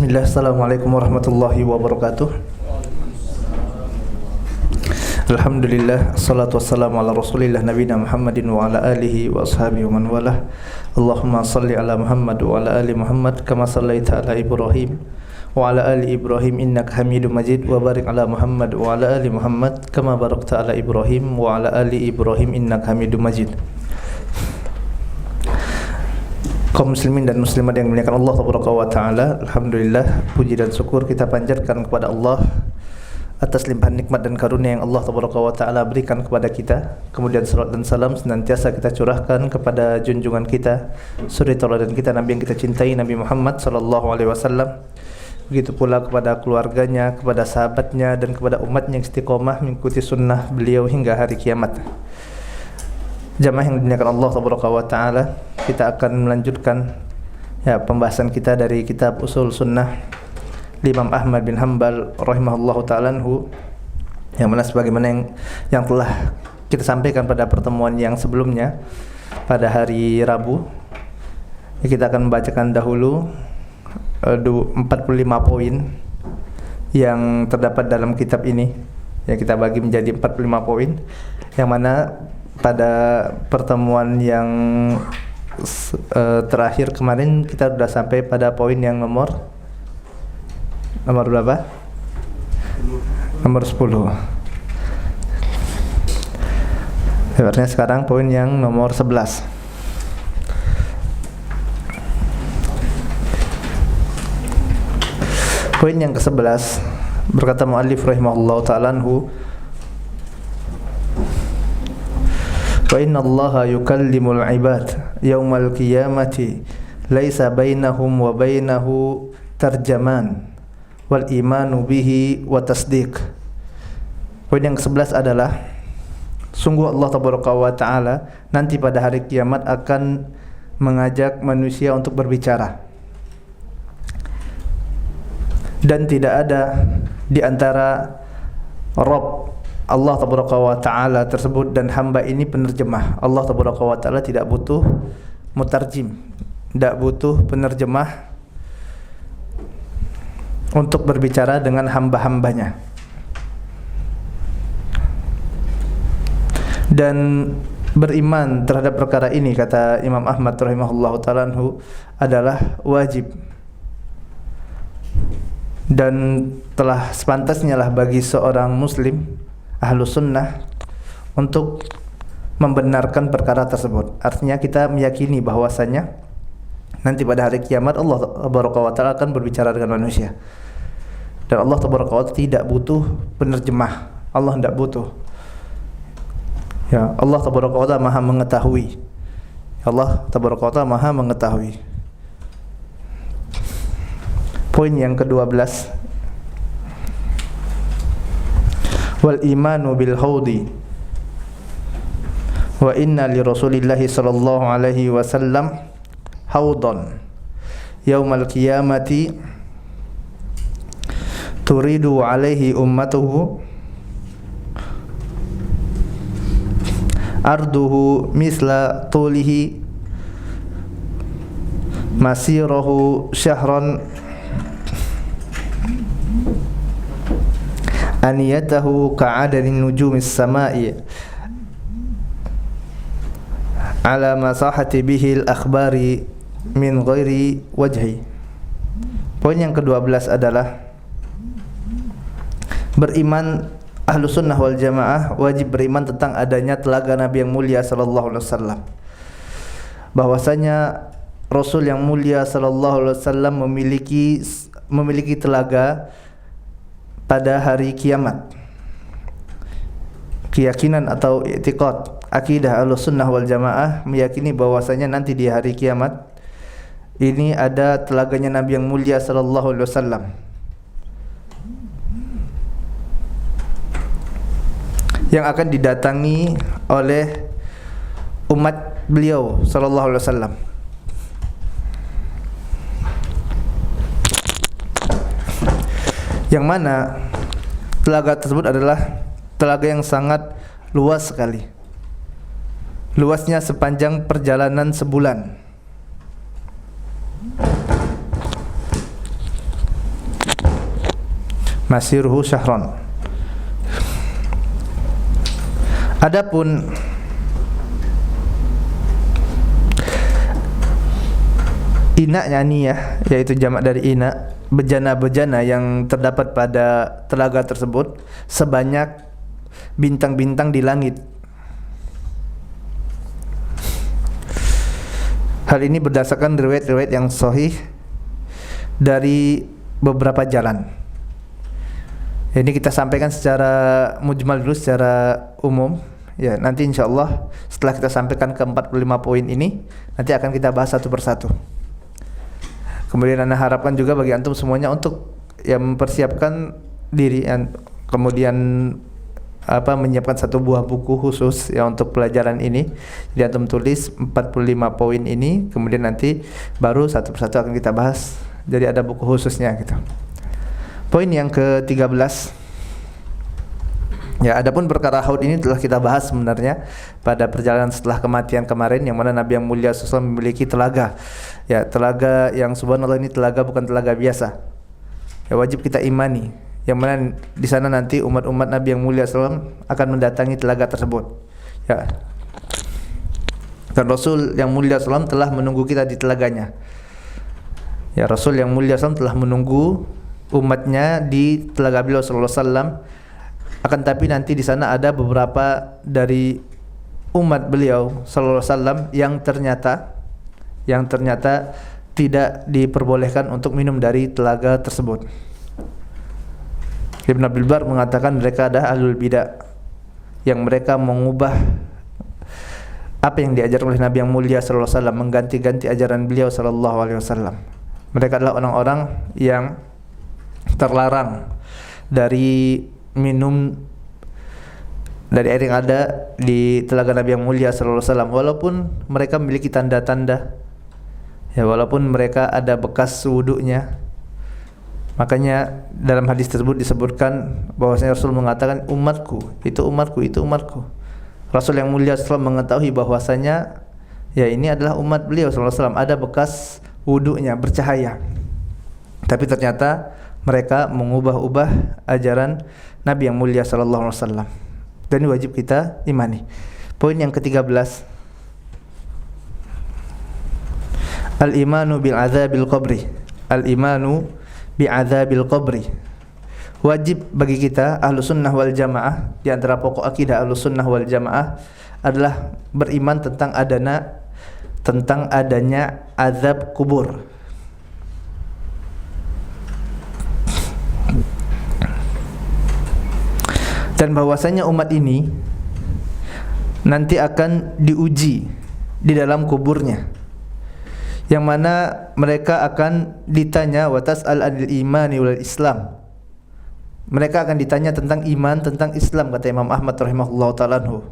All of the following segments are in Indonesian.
Bismillah, assalamualaikum warahmatullahi wabarakatuh. Alhamdulillah, assalatu wassalamu ala rasulillah nabina Muhammadin wa ala alihi wa ashabihi wa man walah. Allahumma salli ala Muhammad wa ala ali Muhammad kama sallaita ala Ibrahim wa ala ali Ibrahim innaka Hamidum Majid, wa barik ala Muhammad wa ala ali Muhammad kama barakta ala Ibrahim wa ala ali Ibrahim innaka Hamidum Majid. Kaum muslimin dan muslimat yang dimuliakan Allah Taala, alhamdulillah, puji dan syukur kita panjatkan kepada Allah atas limpahan nikmat dan karunia yang Allah Taala berikan kepada kita. Kemudian salawat dan salam senantiasa kita curahkan kepada junjungan kita, suri tauladan kita, Nabi yang kita cintai, Nabi Muhammad sallallahu alaihi wasallam. Begitu pula kepada keluarganya, kepada sahabatnya, dan kepada umatnya yang istiqomah mengikuti sunnah beliau hingga hari kiamat. Jamaah yang dimuliakan Allah Taala, kita akan melanjutkan pembahasan kita dari kitab Usul Sunnah Imam Ahmad bin Hanbal rahimahullahu ta'ala anhu, yang mana sebagaimana yang telah kita sampaikan pada pertemuan yang sebelumnya pada hari Rabu. Kita akan membacakan dahulu 45 poin yang terdapat dalam kitab ini, yang kita bagi menjadi 45 poin, yang mana pada pertemuan yang terakhir kemarin kita sudah sampai pada poin yang nomor berapa? Nomor 10. Sebenarnya sekarang poin yang nomor 11. Poin yang ke-11, berkata muallif rahimahullahu ta'ala anhu, wa inna Allaha yukallimul ibad yaumal qiyamati laisa bainahum wa bainahu tarjaman wal imanu bihi wa tasdiq. Poin yang ke-11 adalah sungguh Allah Taala nanti pada hari kiamat akan mengajak manusia untuk berbicara, dan tidak ada di antara Rabb Allah Taala tersebut dan hamba ini penerjemah. Allah Taala tidak butuh mutarjim, tidak butuh penerjemah untuk berbicara dengan hamba-hambanya. Dan beriman terhadap perkara ini, kata Imam Ahmad rahimahullahu ta'ala anhu, adalah wajib, dan telah sepantasnya lah bagi seorang muslim ahlu sunnah untuk membenarkan perkara tersebut. Artinya kita meyakini bahwasanya nanti pada hari kiamat Allah Taala akan berbicara dengan manusia, dan Allah Taala tidak butuh penerjemah. Allah tidak butuh. Ya, Allah Taala Maha mengetahui. Allah Taala Maha mengetahui. Poin yang ke-12, wal imanu bil haudi wa inna li rasulillahi sallallahu alaihi wasallam haudan yaumal qiyamati turidu alaihi ummatuhu arduhu misla tulihi masirahu syahran aniyatahu ka'adanin nujumis sama'i ala masahati bihil akhbari min ghairi wajhi. Poin yang ke-12 adalah beriman, ahlu sunnah wal jamaah wajib beriman tentang adanya telaga Nabi yang mulia sallallahu alaihi wasallam, bahwasanya Rasul yang mulia sallallahu alaihi wasallam memiliki telaga pada hari kiamat. Keyakinan atau i'tiqad, akidah Ahlussunnah wal Jamaah meyakini bahwasanya nanti di hari kiamat ini ada telaganya Nabi yang mulia sallallahu alaihi wasallam, yang akan didatangi oleh umat beliau sallallahu alaihi wasallam. Yang mana telaga tersebut adalah telaga yang sangat luas sekali. Luasnya sepanjang perjalanan sebulan. masiruhu syahran. Adapun ina niyah, yaitu jamak dari ina, bejana-bejana yang terdapat pada telaga tersebut sebanyak bintang-bintang di langit. Hal ini berdasarkan riwayat-riwayat yang sahih dari beberapa jalan. Ini kita sampaikan secara mujmal dulu, secara umum. Ya, nanti insyaallah setelah kita sampaikan ke 45 poin ini, nanti akan kita bahas satu persatu. Kemudian Anda harapkan juga bagi antum semuanya untuk mempersiapkan diri, kemudian menyiapkan satu buah buku khusus ya untuk pelajaran ini. Jadi antum tulis 45 poin ini, kemudian nanti baru satu persatu akan kita bahas. Jadi ada buku khususnya gitu. Poin yang ke-13. Ya, adapun perkara haud ini telah kita bahas sebenarnya pada perjalanan setelah kematian kemarin, yang mana Nabi yang mulia SAW memiliki telaga. Ya, telaga yang subhanallah ini telaga bukan telaga biasa. Ya, wajib kita imani. Yang mana di sana nanti umat-umat Nabi yang mulia SAW akan mendatangi telaga tersebut. Ya. Dan Rasul yang mulia SAW telah menunggu kita di telaganya. Ya, Rasul yang mulia SAW telah menunggu umatnya di telaga beliau sallallahu alaihi wasallam. Akan tapi nanti di sana ada beberapa dari umat beliau sallallahu alaihi wasallam yang ternyata tidak diperbolehkan untuk minum dari telaga tersebut. Ibn Abdul Bar mengatakan mereka adalah ahlul bidah, yang mereka mengubah apa yang diajarkan oleh Nabi yang mulia sallallahu alaihi wasallam, mengganti-ganti ajaran beliau sallallahu alaihi wasallam. Mereka adalah orang-orang yang terlarang dari minum dari air yang ada di telaga Nabi yang mulia sallallahu alaihi wasallam, walaupun mereka memiliki tanda-tanda, ya, walaupun mereka ada bekas wudunya. Makanya dalam hadis tersebut disebutkan bahwasanya Rasul mengatakan umatku, itu umatku, itu umatku. Rasul yang mulia SAW mengetahui bahwasanya ya ini adalah umat beliau sallallahu alaihi wasallam, ada bekas wudunya bercahaya. Tapi ternyata mereka mengubah-ubah ajaran Nabi yang mulia sallallahu alaihi wasallam. Dan ini wajib kita imani. Poin yang ke-13. Al-imanu bil adzabil qabri. Al-imanu bi adzabil qabri. Wajib bagi kita Ahlus Sunnah wal Jamaah, di antara pokok akidah Ahlus Sunnah wal Jamaah adalah beriman tentang adanya azab kubur. Dan bahwasanya umat ini nanti akan diuji di dalam kuburnya, yang mana mereka akan ditanya watas al-adil imani wal Islam. Mereka akan ditanya tentang iman, tentang Islam, kata Imam Ahmad rahimahullahu ta'ala anhu.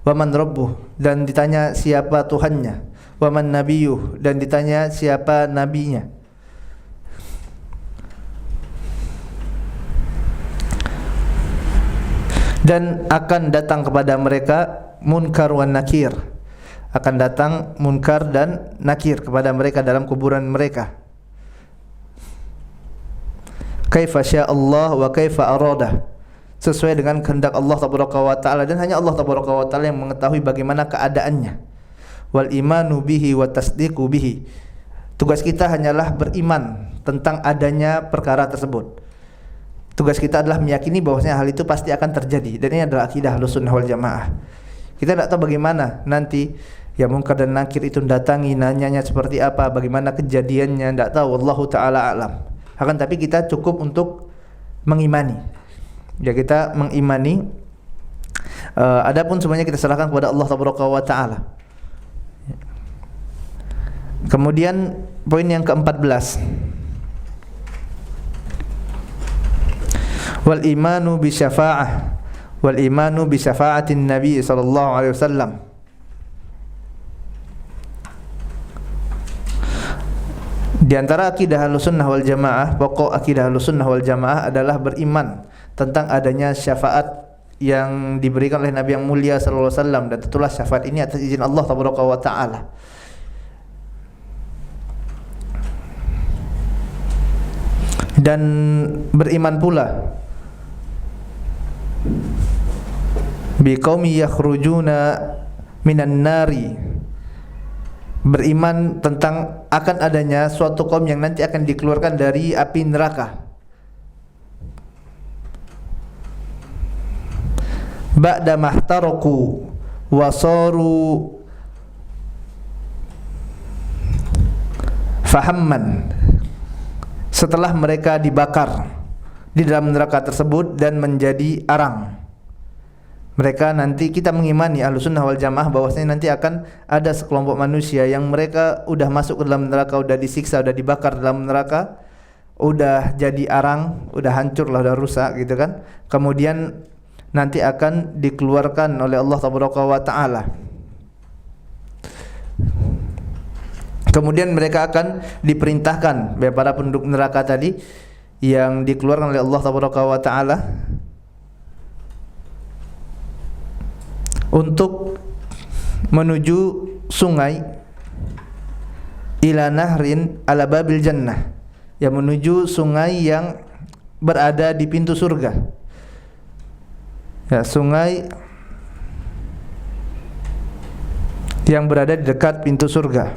Wa man rabbuh, dan ditanya siapa Tuhannya. Wa man nabiyuh, dan ditanya siapa nabinya. Dan akan datang kepada mereka munkar wan nakir. Akan datang munkar dan nakir kepada mereka dalam kuburan mereka. Kaifa syaa Allah wa kaifa arada, sesuai dengan kehendak Allah tabaraka wa taala, dan hanya Allah tabaraka wa taala yang mengetahui bagaimana keadaannya. Wal imanu bihi wa tasdiqu bihi, tugas kita hanyalah beriman tentang adanya perkara tersebut. Tugas kita adalah meyakini bahwasanya hal itu pasti akan terjadi, dan ini adalah akidah Ahlus Sunnah wal Jamaah. Kita tidak tahu bagaimana nanti ya munkar dan nakir itu datangi, nanyanya seperti apa, bagaimana kejadiannya, tidak tahu, wallahu taala alam. Akan tapi kita cukup untuk mengimani. Ya, kita mengimani. Adapun semuanya kita serahkan kepada Allah tabaraka wa taala. Kemudian poin yang ke-14. Wal imanu bi syafa'ah, wal imanu bi syafa'atin Nabi sallallahu alaihi wasallam. Di antara akidah Ahlussunnah wal Jamaah, pokok akidah Ahlussunnah wal Jamaah adalah beriman tentang adanya syafaat yang diberikan oleh Nabi yang mulia sallallahu alaihi wasallam, dan tentulah syafaat ini atas izin Allah tabaraka wa taala. dan beriman pula biqaumi yakhrujuna minan nari, beriman tentang akan adanya suatu kaum yang nanti akan dikeluarkan dari api neraka. Ba'da mahtaraku wasaru fahamman, setelah mereka dibakar di dalam neraka tersebut dan menjadi arang. Mereka nanti, kita mengimani Ahlussunnah wal Jamaah bahwasanya nanti akan ada sekelompok manusia yang mereka udah masuk ke dalam neraka, udah disiksa, udah dibakar dalam neraka, udah jadi arang, udah hancur lah, udah rusak gitu kan. Kemudian nanti akan dikeluarkan oleh Allah Taala. Kemudian mereka akan diperintahkan, para penduduk neraka tadi yang dikeluarkan oleh Allah Taala, untuk menuju sungai ila nahrin ala babil jannah, yang menuju sungai yang berada di pintu surga. Ya, sungai yang berada di dekat pintu surga.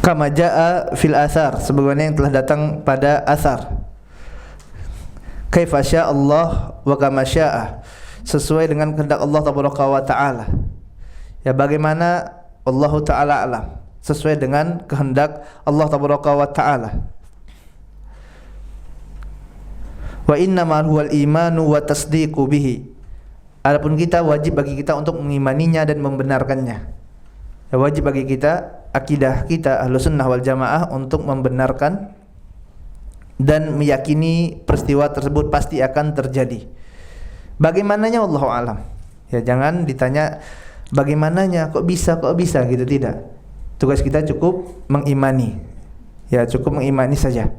Kama jaa fil athar, sebagaimana yang telah datang pada athar. Kaifa syaa Allah wa kama syaa, sesuai dengan kehendak Allah Taala. Ya, bagaimana Allah Taala alam, sesuai dengan kehendak Allah Taala. Wa innamal huwal imanu wa tasdiqu bihi, adapun kita wajib bagi kita untuk mengimaninya dan membenarkannya. Ya, wajib bagi kita, akidah kita Ahlussunnah wal Jamaah untuk membenarkan dan meyakini peristiwa tersebut pasti akan terjadi. Bagaimananya Wallahu alam. Ya, jangan ditanya bagaimananya, kok bisa gitu, tidak. Tugas kita cukup mengimani. Ya, cukup mengimani saja.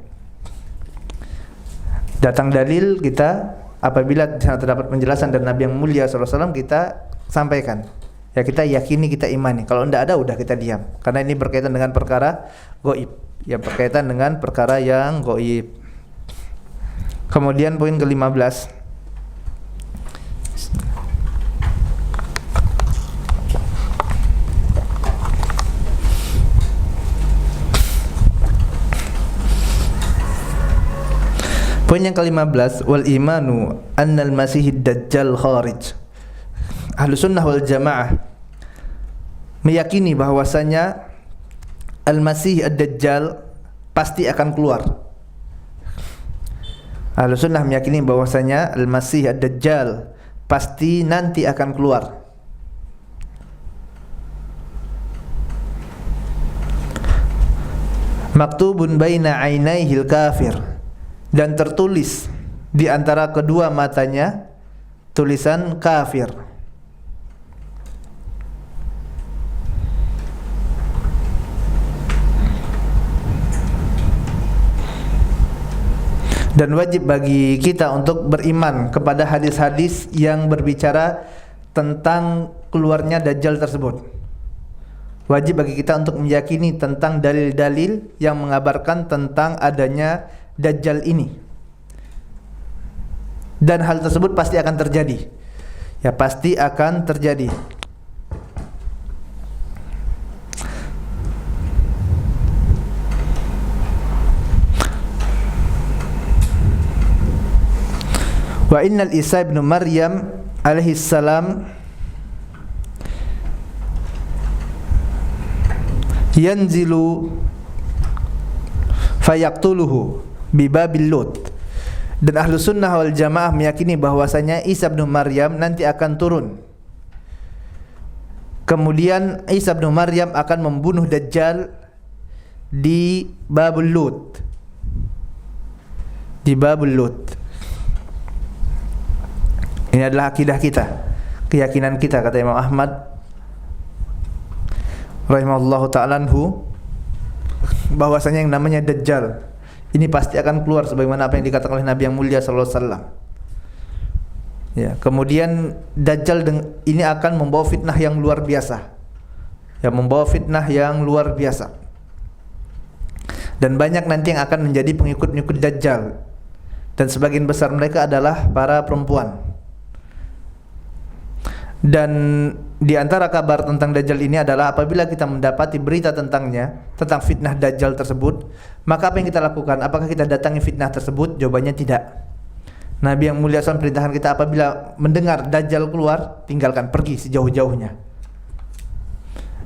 Datang dalil, kita apabila terdapat penjelasan dari Nabi yang mulia SAW, kita sampaikan. Ya, kita yakini, kita imani. Kalau tidak ada, udah kita diam. Karena ini berkaitan dengan perkara gaib. Ya, berkaitan dengan perkara yang gaib. Kemudian poin ke-15, poin yang ke-15, wal imanu annal masihid dajjal kharij. Ahlussunnah wal Jamaah meyakini bahwasanya al-masih ad-dajjal pasti akan keluar. Ahlussunnah meyakini bahwasanya al-masih ad-dajjal pasti nanti akan keluar. Maktubun baina ainaihil kafir, dan tertulis di antara kedua matanya tulisan kafir. Dan wajib bagi kita untuk beriman kepada hadis-hadis yang berbicara tentang keluarnya Dajjal tersebut. Wajib bagi kita untuk meyakini tentang dalil-dalil yang mengabarkan tentang adanya Dajjal ini. Dan hal tersebut pasti akan terjadi. Ya, pasti akan terjadi. Wa innal Isa ibn Maryam alaihi salam yanzilu fayaqtuluhu bi babil Lut. Dan Ahlussunnah wal Jamaah meyakini bahwasanya Isa bin Maryam nanti akan turun. Kemudian Isa bin Maryam akan membunuh Dajjal di Babul Lut. Di Babul Lut. Ini adalah akidah kita, keyakinan kita, kata Imam Ahmad rahimahullahu ta'ala anhu, bahwasanya yang namanya Dajjal ini pasti akan keluar sebagaimana apa yang dikatakan oleh Nabi yang mulia sallallahu alaihi wasallam. Ya, kemudian Dajjal ini akan membawa fitnah yang luar biasa. Ya, membawa fitnah yang luar biasa. Dan banyak nanti yang akan menjadi pengikut-pengikut Dajjal. Dan sebagian besar mereka adalah para perempuan. Dan di antara kabar tentang Dajjal ini adalah apabila kita mendapati berita tentangnya, tentang fitnah Dajjal tersebut, maka apa yang kita lakukan? Apakah kita datangi fitnah tersebut? Jawabannya tidak. Nabi yang mulia SAW perintahkan kita apabila mendengar Dajjal keluar, tinggalkan, pergi sejauh-jauhnya.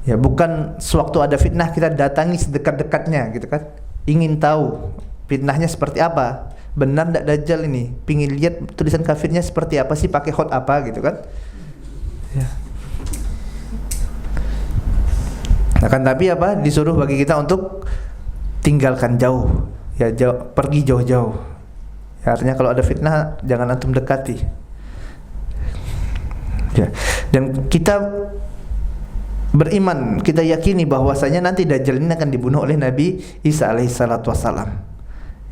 Ya, bukan sewaktu ada fitnah kita datangi sedekat-dekatnya gitu kan. Ingin tahu fitnahnya seperti apa, benar tidak Dajjal ini, pingin lihat tulisan kafirnya seperti apa sih, pakai hot apa gitu kan ya. Akan tapi apa, disuruh bagi kita untuk tinggalkan jauh ya, pergi jauh-jauh ya, artinya kalau ada fitnah jangan antum dekati ya. Dan kita beriman, kita yakini bahwasanya nanti Dajjal ini akan dibunuh oleh Nabi Isa alaihissalatu wassalam.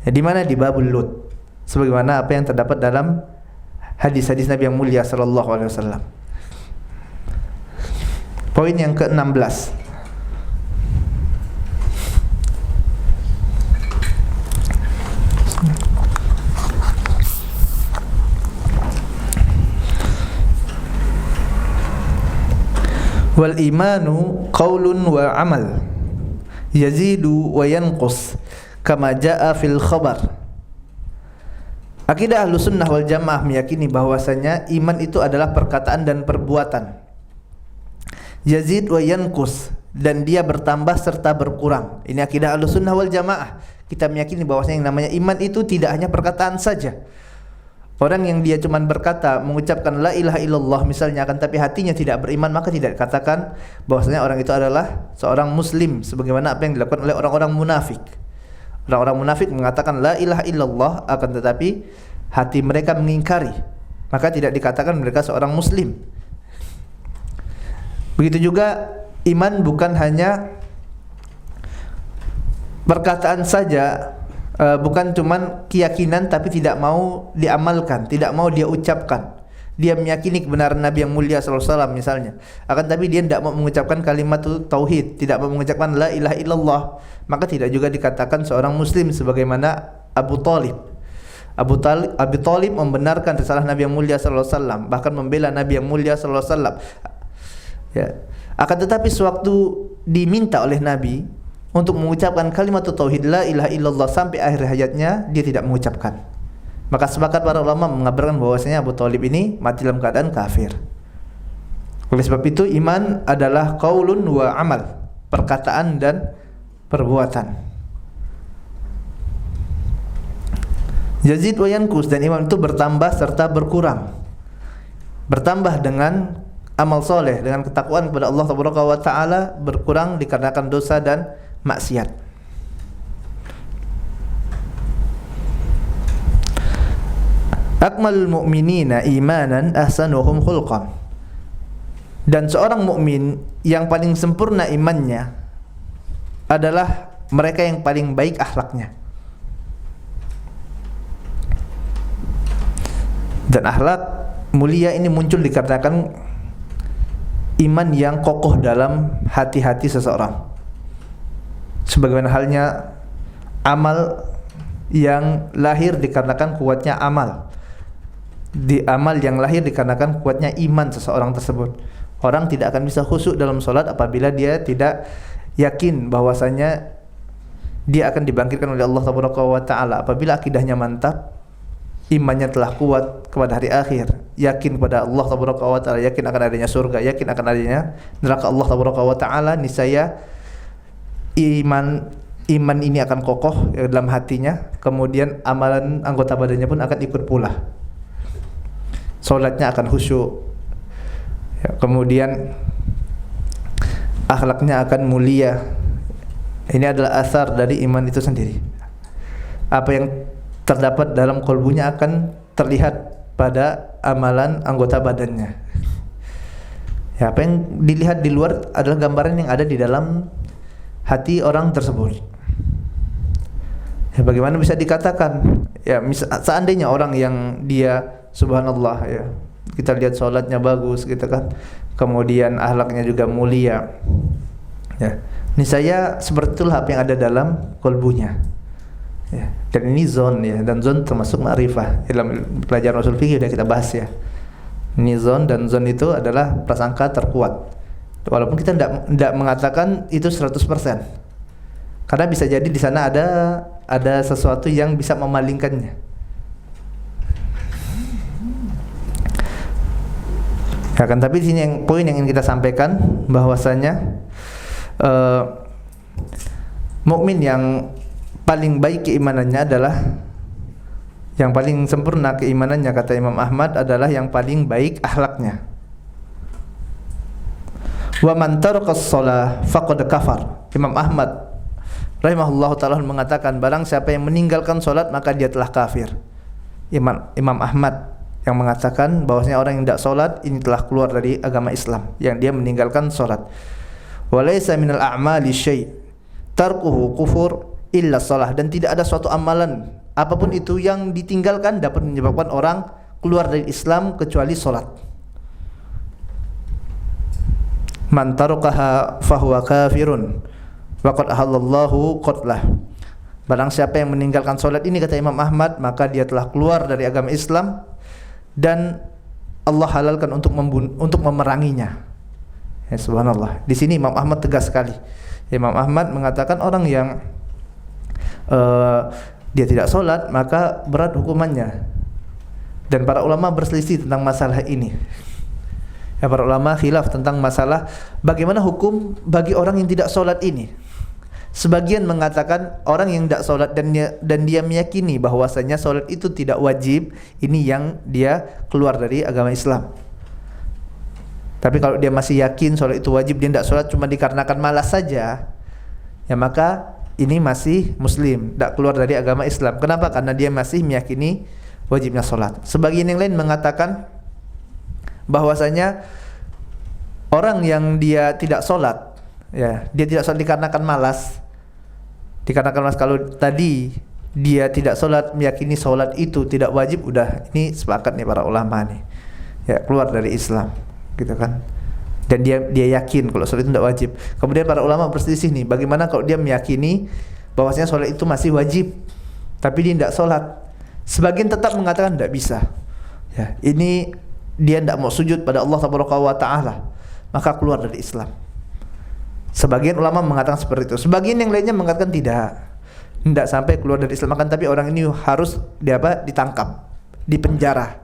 Ya, di mana? Di Babul Lut. Sebagaimana apa yang terdapat dalam hadis-hadis Nabi yang mulia sallallahu alaihi wasallam. Poin yang ke-16. Wal imanu qaulun wa amal yazidu wa yanqus kama jaa fil khabar. Akidah Ahlussunnah wal Jamaah meyakini bahwasanya iman itu adalah perkataan dan perbuatan. Yazid wa yanqus, dan dia bertambah serta berkurang. Ini akidah Ahlussunnah wal Jamaah. Kita meyakini bahwasanya yang namanya iman itu tidak hanya perkataan saja. Orang yang dia cuma berkata, mengucapkan la ilaha illallah misalnya, akan tapi hatinya tidak beriman, maka tidak dikatakan bahwasanya orang itu adalah seorang muslim, sebagaimana apa yang dilakukan oleh orang-orang munafik. Orang-orang munafik mengatakan la ilaha illallah, akan tetapi hati mereka mengingkari, maka tidak dikatakan mereka seorang muslim. Begitu juga iman bukan hanya perkataan saja, bukan cuman keyakinan tapi tidak mau diamalkan, tidak mau dia ucapkan. Dia meyakini kebenaran Nabi yang mulia sallallahu alaihi wasallam misalnya, akan tapi dia tidak mau mengucapkan kalimat tauhid, tidak mau mengucapkan la ilaha illallah, maka tidak juga dikatakan seorang muslim. Sebagaimana Abu Talib membenarkan risalah Nabi yang mulia sallallahu alaihi wasallam, bahkan membela Nabi yang mulia sallallahu alaihi wasallam ya. Akan tetapi sewaktu diminta oleh Nabi untuk mengucapkan kalimat tauhid la ilaha illallah sampai akhir hayatnya, dia tidak mengucapkan. Maka sepakat para ulama mengabarkan bahwasanya Abu Thalib ini mati dalam keadaan kafir. Oleh sebab itu iman adalah qaulun wa amal, perkataan dan perbuatan. Yazid wa yanqus, dan iman itu bertambah serta berkurang. Bertambah dengan amal soleh, dengan ketakwaan kepada Allah Subhanahu wa taala, berkurang dikarenakan dosa dan maksiat. Akmalul mu'minina imanan ahsanuhum khulqan, dan seorang mukmin yang paling sempurna imannya adalah mereka yang paling baik akhlaknya. Dan akhlak mulia ini muncul dikarenakan iman yang kokoh dalam hati-hati seseorang. Sebagaimana halnya amal yang lahir dikarenakan kuatnya amal. Amal yang lahir dikarenakan kuatnya iman seseorang tersebut. Orang tidak akan bisa khusyuk dalam solat apabila dia tidak yakin bahwasanya dia akan dibangkitkan oleh Allah Subhanahu wa taala. Apabila akidahnya mantap, imannya telah kuat kepada hari akhir, yakin kepada Allah Subhanahu wa taala, yakin akan adanya surga, yakin akan adanya neraka Allah Subhanahu wa taala, niscaya iman ini akan kokoh dalam hatinya, kemudian amalan anggota badannya pun akan ikut pula. Salatnya akan khusyuk, ya, kemudian akhlaknya akan mulia. Ini adalah asar dari iman itu sendiri. Apa yang terdapat dalam kolbunya akan terlihat pada amalan anggota badannya. Ya, apa yang dilihat di luar adalah gambaran yang ada di dalam hati orang tersebut. Ya, bagaimana bisa dikatakan? Ya, seandainya orang yang dia subhanallah, ya, kita lihat sholatnya bagus gitu kan, kemudian akhlaknya juga mulia, ya, niscaya seperti itulah apa yang ada dalam kolbunya. Ya. Dan ini zon ya, dan zon termasuk ma'rifah. Dalam pelajaran usul fikih sudah kita bahas ya. Ini zon, dan zon itu adalah prasangka terkuat. Walaupun kita tidak mengatakan itu 100%. Karena bisa jadi di sana ada sesuatu yang bisa memalingkannya. Ya kan, tapi di sini poin yang ingin kita sampaikan bahwasanya mukmin yang paling baik keimanannya adalah, yang paling sempurna keimanannya kata Imam Ahmad adalah yang paling baik akhlaknya. Wa man taraka shalah faqad kafar. Imam Ahmad rahimahullahu taala mengatakan, barang siapa yang meninggalkan salat maka dia telah kafir. Imam Ahmad yang mengatakan bahwasanya orang yang tidak salat ini telah keluar dari agama Islam, yang dia meninggalkan salat. Wa laisa minal a'mali syai' tarkuhu kufur illa shalah, dan tidak ada suatu amalan apapun itu yang ditinggalkan dapat menyebabkan orang keluar dari Islam kecuali salat. Man tarakaha fahuwa kafirun wa qad ahallallahu qatlah. Barang siapa yang meninggalkan salat ini kata Imam Ahmad, maka dia telah keluar dari agama Islam dan Allah halalkan untuk memeranginya. Ya, subhanallah. Di sini Imam Ahmad tegas sekali. Imam Ahmad mengatakan orang yang dia tidak sholat maka berat hukumannya. Dan para ulama berselisih tentang masalah ini. Ya, para ulama khilaf tentang masalah bagaimana hukum bagi orang yang tidak sholat ini. Sebagian mengatakan orang yang tidak sholat dan dia meyakini bahwasanya sholat itu tidak wajib, ini yang dia keluar dari agama Islam. Tapi kalau dia masih yakin sholat itu wajib, dia tidak sholat cuma dikarenakan malas saja, ya maka ini masih muslim, tidak keluar dari agama Islam. Kenapa? Karena dia masih meyakini wajibnya sholat. Sebagian yang lain mengatakan bahwasanya orang yang dia tidak sholat, ya dia tidak sholat dikarenakan malas. Dikarenakan malas, kalau tadi dia tidak sholat meyakini sholat itu tidak wajib, udah ini sepakat nih para ulama nih, ya keluar dari Islam, gitu kan. Dan dia yakin kalau sholat itu tidak wajib. Kemudian para ulama berselisih nih, bagaimana kalau dia meyakini bahwasanya sholat itu masih wajib, tapi dia tidak sholat. Sebagian tetap mengatakan tidak bisa. Ya, ini dia tidak mau sujud pada Allah Taala, maka keluar dari Islam. Sebagian ulama mengatakan seperti itu. Sebagian yang lainnya mengatakan tidak sampai keluar dari Islam, akan tapi orang ini harus ditangkap, dipenjara.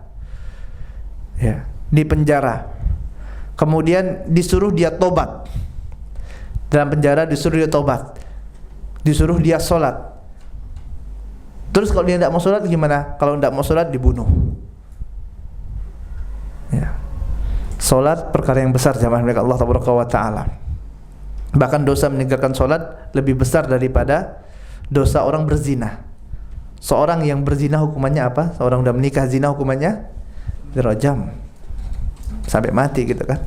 Ya, dipenjara. Kemudian disuruh dia tobat. Dalam penjara disuruh dia tobat. Disuruh dia sholat. Terus kalau dia tidak mau sholat gimana? Kalau tidak mau sholat dibunuh. Ya. Sholat perkara yang besar jamaah milik Allah Taala. Bahkan dosa meninggalkan sholat lebih besar daripada dosa orang berzina. Seorang yang berzina hukumannya apa? Seorang sudah menikah zina hukumannya dirajam sampai mati, gitu kan.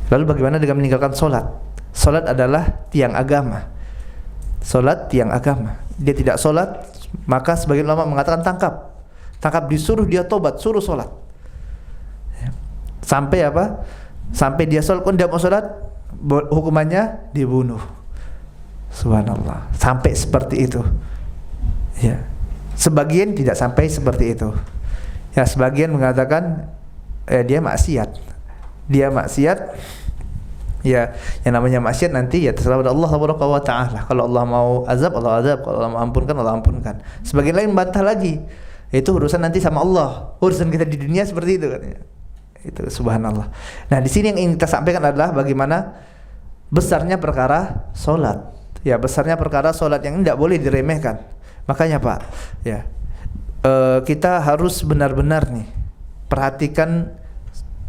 Lalu bagaimana dengan meninggalkan sholat? Sholat adalah tiang agama. Sholat tiang agama. Dia tidak sholat, maka sebagian ulama mengatakan tangkap, disuruh dia tobat, suruh sholat. Sampai apa? Sampai dia sholat. Kalau tidak mau sholat, hukumannya dibunuh. Subhanallah. Sampai seperti itu. Ya. Sebagian tidak sampai seperti itu. Ya, sebagian mengatakan dia maksiat. Ya, yang namanya maksiat nanti ya terserah pada Allah Taala. Kalau Allah mau azab, Allah azab. Kalau Allah mau ampunkan, Allah ampunkan. Sebagian lain membantah lagi. Itu urusan nanti sama Allah. Urusan kita di dunia seperti itu katanya. Itu subhanallah. Nah, di sini yang ingin kita sampaikan adalah bagaimana besarnya perkara solat. Ya, besarnya perkara solat yang tidak boleh diremehkan. Makanya Pak, ya kita harus benar-benar nih perhatikan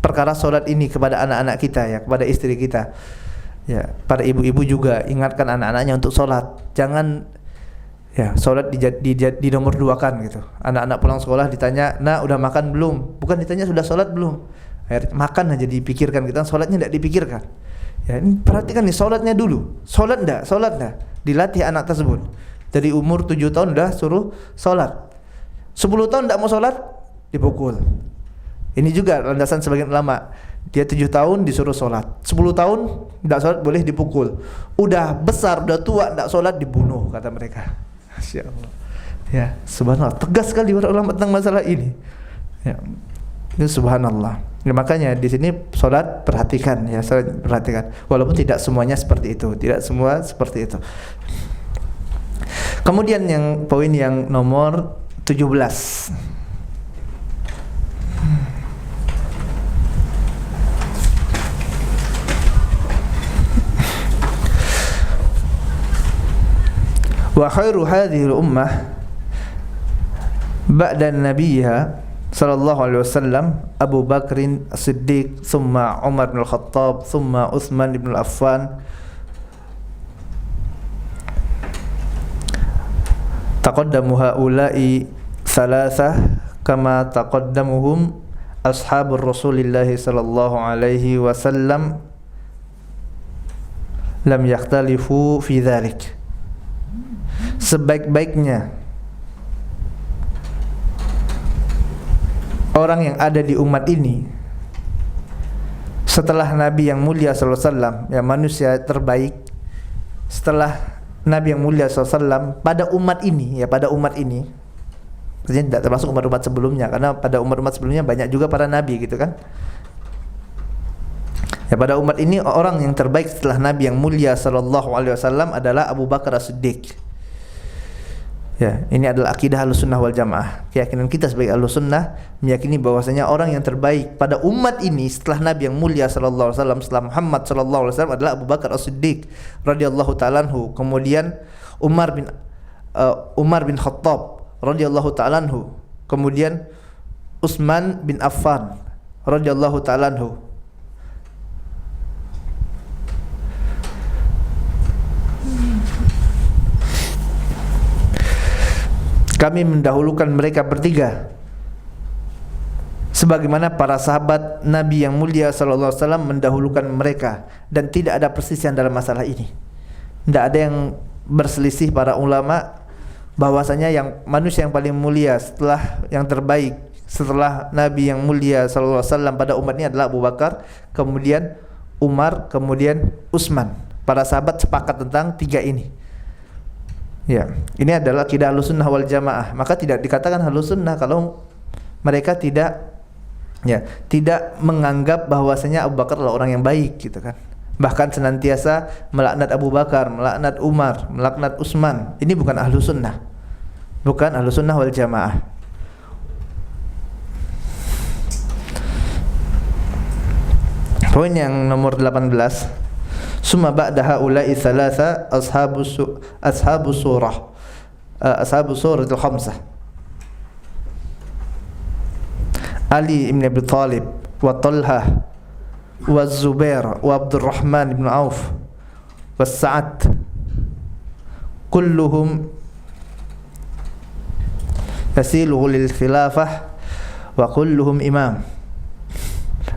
perkara solat ini kepada anak-anak kita, ya, kepada istri kita. Ya, para ibu-ibu juga ingatkan anak-anaknya untuk solat. Jangan ya solat di nomor duakan gitu. Anak-anak pulang sekolah ditanya, "Nak, udah makan belum?" Bukan ditanya sudah solat belum. Makan aja dipikirkan, kita solatnya tidak dipikirkan. Ya, ini perhatikan nih solatnya dulu. Solat enggak? Dilatih anak tersebut. Dari umur 7 tahun udah suruh solat. 10 tahun enggak mau solat, dipukul. Ini juga landasan sebagian ulama. Dia 7 tahun disuruh sholat, 10 tahun tidak sholat boleh dipukul, udah besar, udah tua tidak sholat dibunuh, kata mereka. Masya Allah. Ya, subhanallah, tegas sekali para ulama tentang masalah ini. Ya, itu subhanallah. Ya, makanya di sini sholat perhatikan, ya, sholat perhatikan. Walaupun tidak semuanya seperti itu, tidak semua seperti itu. Kemudian yang poin yang nomor 17. Wa khairu hadhihi al-ummah ba'da nabiyha sallallahu alaihi wasallam Abu Bakrin As-Siddiq, thumma Umar bin Al-Khattab, thumma Uthman bin Affan. Taqaddamu haula'i thalathah kama taqaddamuhum ashabur Rasulillah sallallahu alaihi wasallam lam yakhtalifu fi dhalik. Sebaik-baiknya orang yang ada di umat ini setelah Nabi yang mulia sallallahu alaihi wasallam, ya, manusia terbaik setelah Nabi yang mulia sallallahu alaihi wasallam pada umat ini, ya, pada umat ini. Artinya tidak termasuk umat-umat sebelumnya, karena pada umat-umat sebelumnya banyak juga para nabi, gitu kan. Ya, pada umat ini orang yang terbaik setelah Nabi yang mulia sallallahu alaihi wasallam adalah Abu Bakar As-Siddiq. Ya, ini adalah akidah Ahlussunnah wal Jamaah. Keyakinan kita sebagai Ahlussunnah meyakini bahwasanya orang yang terbaik pada umat ini setelah Nabi yang mulia sallallahu alaihi wasallam, setelah Muhammad sallallahu alaihi wasallam adalah Abu Bakar As-Siddiq radhiyallahu ta'ala anhu, kemudian Umar bin Khattab radhiyallahu ta'ala anhu, kemudian Utsman bin Affan radhiyallahu ta'ala anhu. Kami mendahulukan mereka bertiga sebagaimana para sahabat Nabi yang mulia sallallahu alaihi wasallam mendahulukan mereka, dan tidak ada perselisihan dalam masalah ini. Tidak ada yang berselisih para ulama bahwasanya yang manusia yang paling mulia setelah yang terbaik setelah Nabi yang mulia sallallahu alaihi wasallam pada umat ini adalah Abu Bakar, kemudian Umar, kemudian Utsman. Para sahabat sepakat tentang tiga ini. Ya, ini adalah akidah Ahlussunnah wal Jamaah. Maka tidak dikatakan Ahlussunnah kalau mereka tidak menganggap bahwasanya Abu Bakar adalah orang yang baik, gitu kan. Bahkan senantiasa melaknat Abu Bakar, melaknat Umar, melaknat Utsman. Ini bukan Ahlussunnah. Bukan Ahlussunnah wal Jamaah. Poin yang nomor 18. Summa ba'da haula'i thalatha ashabu suratul khamsah Ali ibn Abi Talib wa Talha wa Zubair wa Abdurrahman ibn Auf wa Sa'ad, kulluhum yasiluhu lil khilafah wa kulluhum imam.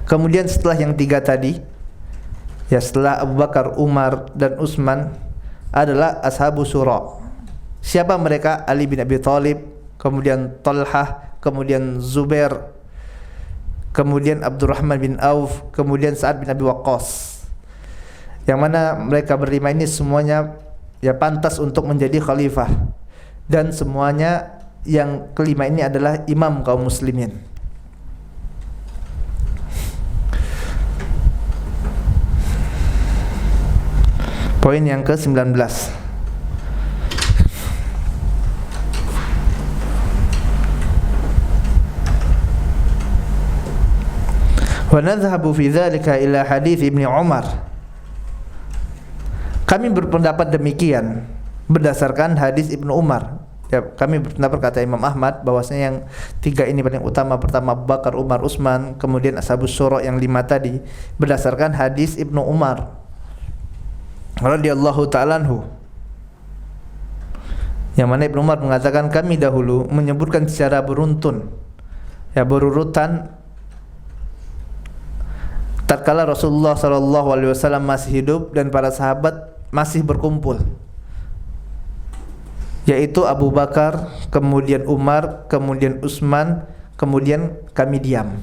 Kemudian setelah yang tiga tadi, ya, setelah Abu Bakar, Umar, dan Utsman adalah ashabu syura. Siapa mereka? Ali bin Abi Thalib, kemudian Talhah, kemudian Zubair, kemudian Abdurrahman bin Auf, kemudian Sa'ad bin Abi Waqqas. Yang mana mereka berlima ini semuanya ya pantas untuk menjadi khalifah, dan semuanya yang kelima ini adalah imam kaum muslimin. Poin yang ke-19. Wa nadhhabu fi dzalika ila hadits Ibnu Umar. Kami berpendapat demikian berdasarkan hadis Ibnu Umar. Ya, kami berpendapat, kata Imam Ahmad, bahwasanya yang tiga ini paling utama. Pertama Abu Bakar, Umar, Utsman, kemudian ashabus syura yang lima tadi berdasarkan hadis Ibnu Umar radhiyallahu ta'ala anhu, yang mana Ibnu Umar mengatakan kami dahulu menyebutkan secara beruntun, ya, berurutan, tatkala Rasulullah sallallahu alaihi wasallam masih hidup dan para sahabat masih berkumpul, yaitu Abu Bakar, kemudian Umar, kemudian Utsman, kemudian kami diam.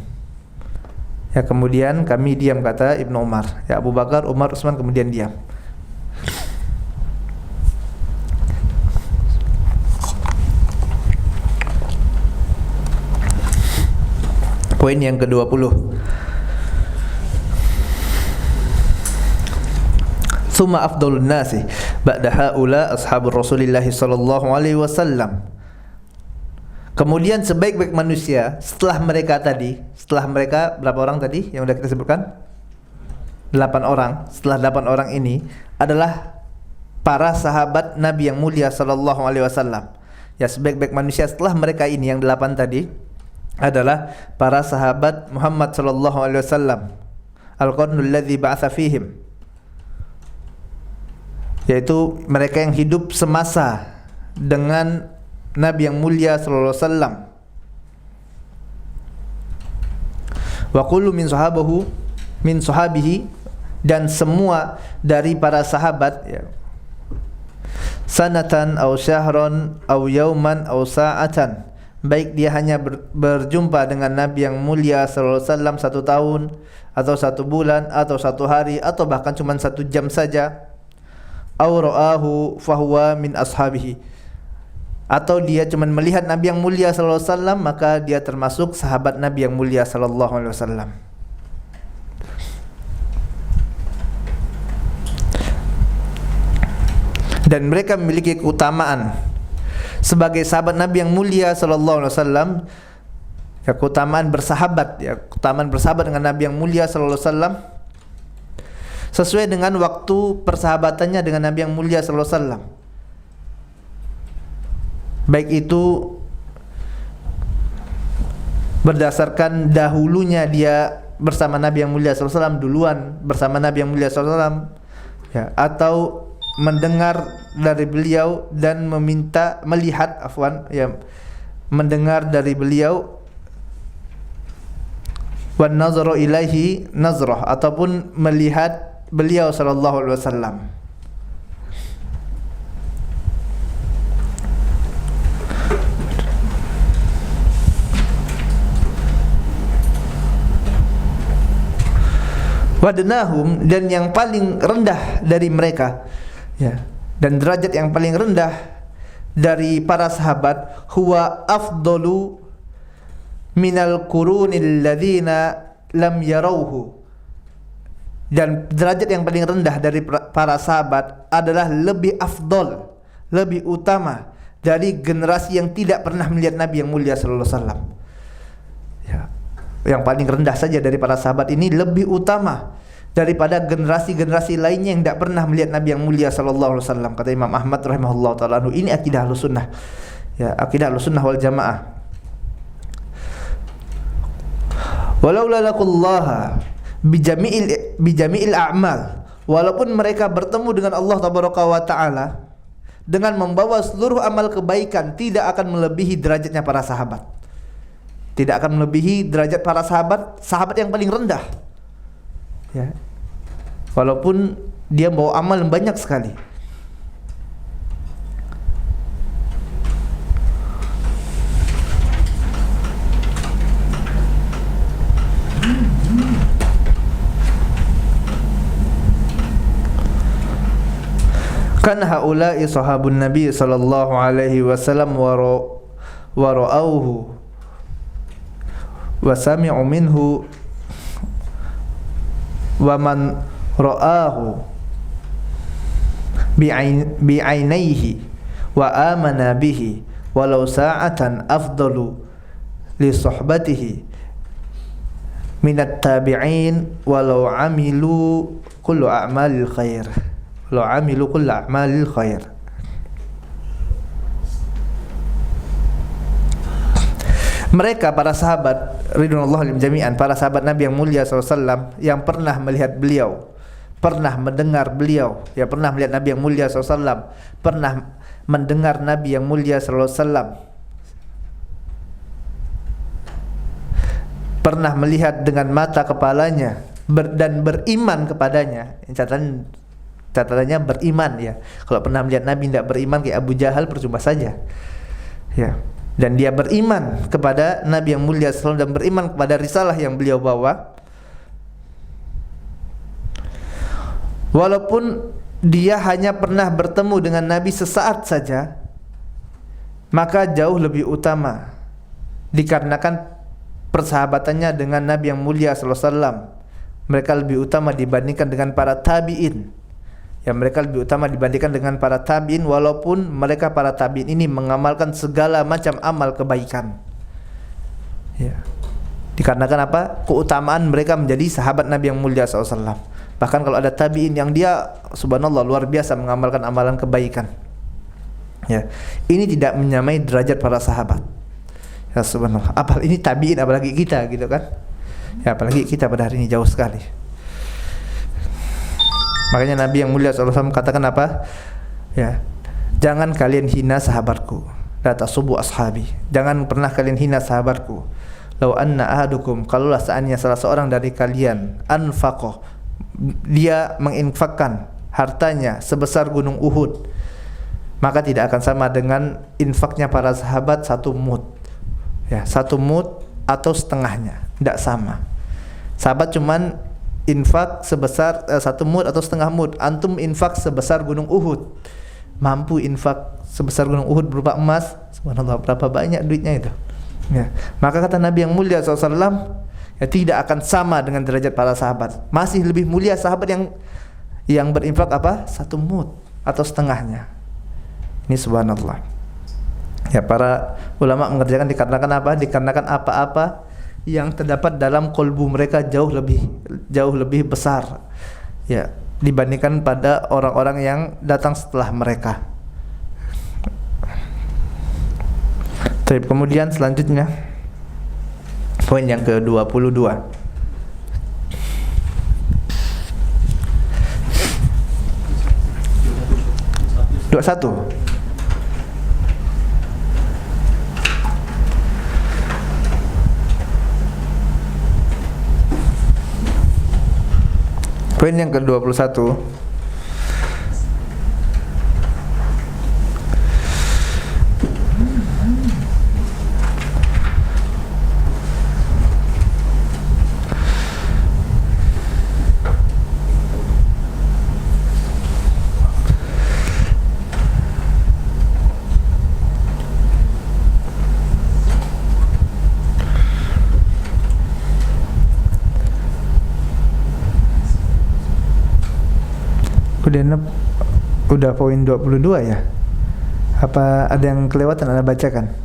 Ya, kemudian kami diam, kata Ibnu Umar. Ya, Abu Bakar, Umar, Utsman kemudian diam. Poin yang ke-20. Summa afdalun nasi ba'da haula ashabur Rasulillah sallallahu alaihi wasallam. Kemudian sebaik-baik manusia setelah mereka tadi, setelah mereka berapa orang tadi yang sudah kita sebutkan? 8 orang. Setelah 8 orang ini adalah para sahabat Nabi yang mulia sallallahu alaihi wasallam. Ya, sebaik-baik manusia setelah mereka ini yang 8 tadi adalah para sahabat Muhammad sallallahu alaihi wasallam. Al-qarnul ladzi ba'atsa fihim. Yaitu mereka yang hidup semasa dengan Nabi yang mulia sallallahu alaihi wasallam. Wa kullu min sahabihi, dan semua dari para sahabat, ya, sanatan aw syahran aw yauman aw sa'atan, baik dia hanya berjumpa dengan Nabi yang mulia sallallahu alaihi wasallam 1 tahun atau 1 bulan atau 1 hari atau bahkan cuma 1 jam saja, aw ra'ahu fahuwa min ashabihi, atau dia cuma melihat Nabi yang mulia sallallahu alaihi wasallam, maka dia termasuk sahabat Nabi yang mulia sallallahu alaihi wasallam. Dan mereka memiliki keutamaan sebagai sahabat Nabi yang mulia sallallahu alaihi wasallam, ya, keutamaan bersahabat, ya, keutamaan bersahabat dengan Nabi yang mulia sallallahu alaihi wasallam sesuai dengan waktu persahabatannya dengan Nabi yang mulia sallallahu alaihi wasallam. Baik itu berdasarkan dahulunya dia bersama Nabi yang mulia sallallahu alaihi wasallam, duluan bersama Nabi yang mulia sallallahu alaihi wasallam, ya, atau mendengar dari beliau dan mendengar dari beliau, wan nazaru ilaihi nazrah, ataupun melihat beliau sallallahu alaihi wasallam. Wadnahum, dan yang paling rendah dari mereka, ya, dan derajat yang paling rendah dari para sahabat, huwa afdalu minal qurunil ladzina lam yarauhu, dan derajat yang paling rendah dari para sahabat adalah lebih afdol, lebih utama dari generasi yang tidak pernah melihat Nabi yang mulia sallallahu alaihi wasallam. Ya, yang paling rendah saja dari para sahabat ini lebih utama daripada generasi-generasi lainnya yang tidak pernah melihat Nabi yang mulia sallallahu alaihi wasallam, kata Imam Ahmad rahimahullah taala. Ini akidah Ahlussunnah, ya, akidah Ahlussunnah wal Jamaah. Walau laqallaha bijami'il a'mal, walaupun mereka bertemu dengan Allah tabaraka wa taala dengan membawa seluruh amal kebaikan, tidak akan melebihi derajatnya para sahabat. Tidak akan melebihi derajat para sahabat yang paling rendah, ya, walaupun dia bawa amal banyak sekali. Kan haula'i sahabun Nabi sallallahu alaihi wasallam wa ra'auhu wa sami'u minhu wa man ra'ahu bi'ainaihi wa amana bihi walau sa'atan afdalu li suhbatihi minat tabi'in walau amilu kullu a'malil khair, walau amilu kullu a'malil khair. Mereka para sahabat ridwanullah alayhim jami'an, para sahabat Nabi yang mulia SAW, yang pernah melihat beliau, pernah mendengar beliau, ya, pernah melihat Nabi yang mulia SAW, pernah mendengar Nabi yang mulia SAW, pernah melihat dengan mata kepalanya dan beriman kepadanya. Catatannya beriman, ya. Kalau pernah melihat Nabi tidak beriman kayak Abu Jahal, percuma saja, ya. Dan dia beriman kepada Nabi yang mulia SAW dan beriman kepada risalah yang beliau bawa, walaupun dia hanya pernah bertemu dengan Nabi sesaat saja, maka jauh lebih utama dikarenakan persahabatannya dengan Nabi yang mulia sallallahu alaihi wasallam. Mereka lebih utama dibandingkan dengan para tabi'in. Ya, mereka lebih utama dibandingkan dengan para tabi'in, walaupun mereka para tabi'in ini mengamalkan segala macam amal kebaikan. Ya. Dikarenakan apa? Keutamaan mereka menjadi sahabat Nabi yang mulia sallallahu alaihi wasallam. Bahkan kalau ada tabi'in yang dia subhanallah luar biasa mengamalkan amalan kebaikan, ya, ini tidak menyamai derajat para sahabat. Ya subhanallah. Apalagi ini tabi'in, apalagi kita gitu kan. Ya apalagi kita pada hari ini jauh sekali. Makanya Nabi yang mulia sallallahu alaihi wasallam katakan apa? Ya, jangan kalian hina sahabatku. La tasubu ashabi. Jangan pernah kalian hina sahabatku. Lau anna ahadukum, kalaulah seandainya salah seorang dari kalian anfaqah, dia menginfakkan hartanya sebesar gunung Uhud, maka tidak akan sama dengan infaknya para sahabat satu mud. Ya, satu mud atau setengahnya, tidak sama. Sahabat cuman infak sebesar satu mud atau setengah mud. Antum infak sebesar gunung Uhud. Mampu infak sebesar gunung Uhud berupa emas, subhanallah, berapa banyak duitnya itu. Ya, maka kata Nabi yang mulia SAW, ya, tidak akan sama dengan derajat para sahabat. Masih lebih mulia sahabat yang berinfak apa? Satu mud atau setengahnya. Ini subhanallah. Ya, para ulama mengerjakan dikarenakan apa? Dikarenakan apa-apa yang terdapat dalam kolbu mereka jauh lebih besar, ya, dibandingkan pada orang-orang yang datang setelah mereka. Baik, kemudian selanjutnya poin yang ke-22. 21. Poin yang ke-21. Udah poin 22 ya? Apa ada yang kelewatan Anda bacakan?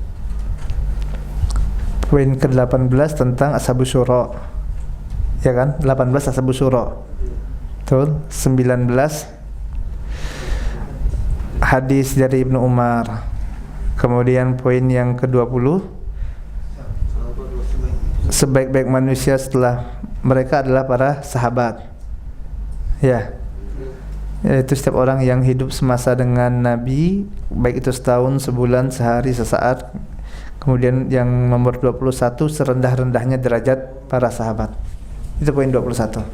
Poin ke-18 tentang Ashabus Syura. Ya kan? 18 Ashabus Syura. Betul? 19 hadis dari Ibnu Umar. Kemudian poin yang ke-20, sebaik-baik manusia setelah mereka adalah para sahabat. Ya. Yaitu setiap orang yang hidup semasa dengan Nabi, baik itu setahun, sebulan, sehari, sesaat. Kemudian yang nomor 21, serendah-rendahnya derajat para sahabat. Itu poin 21.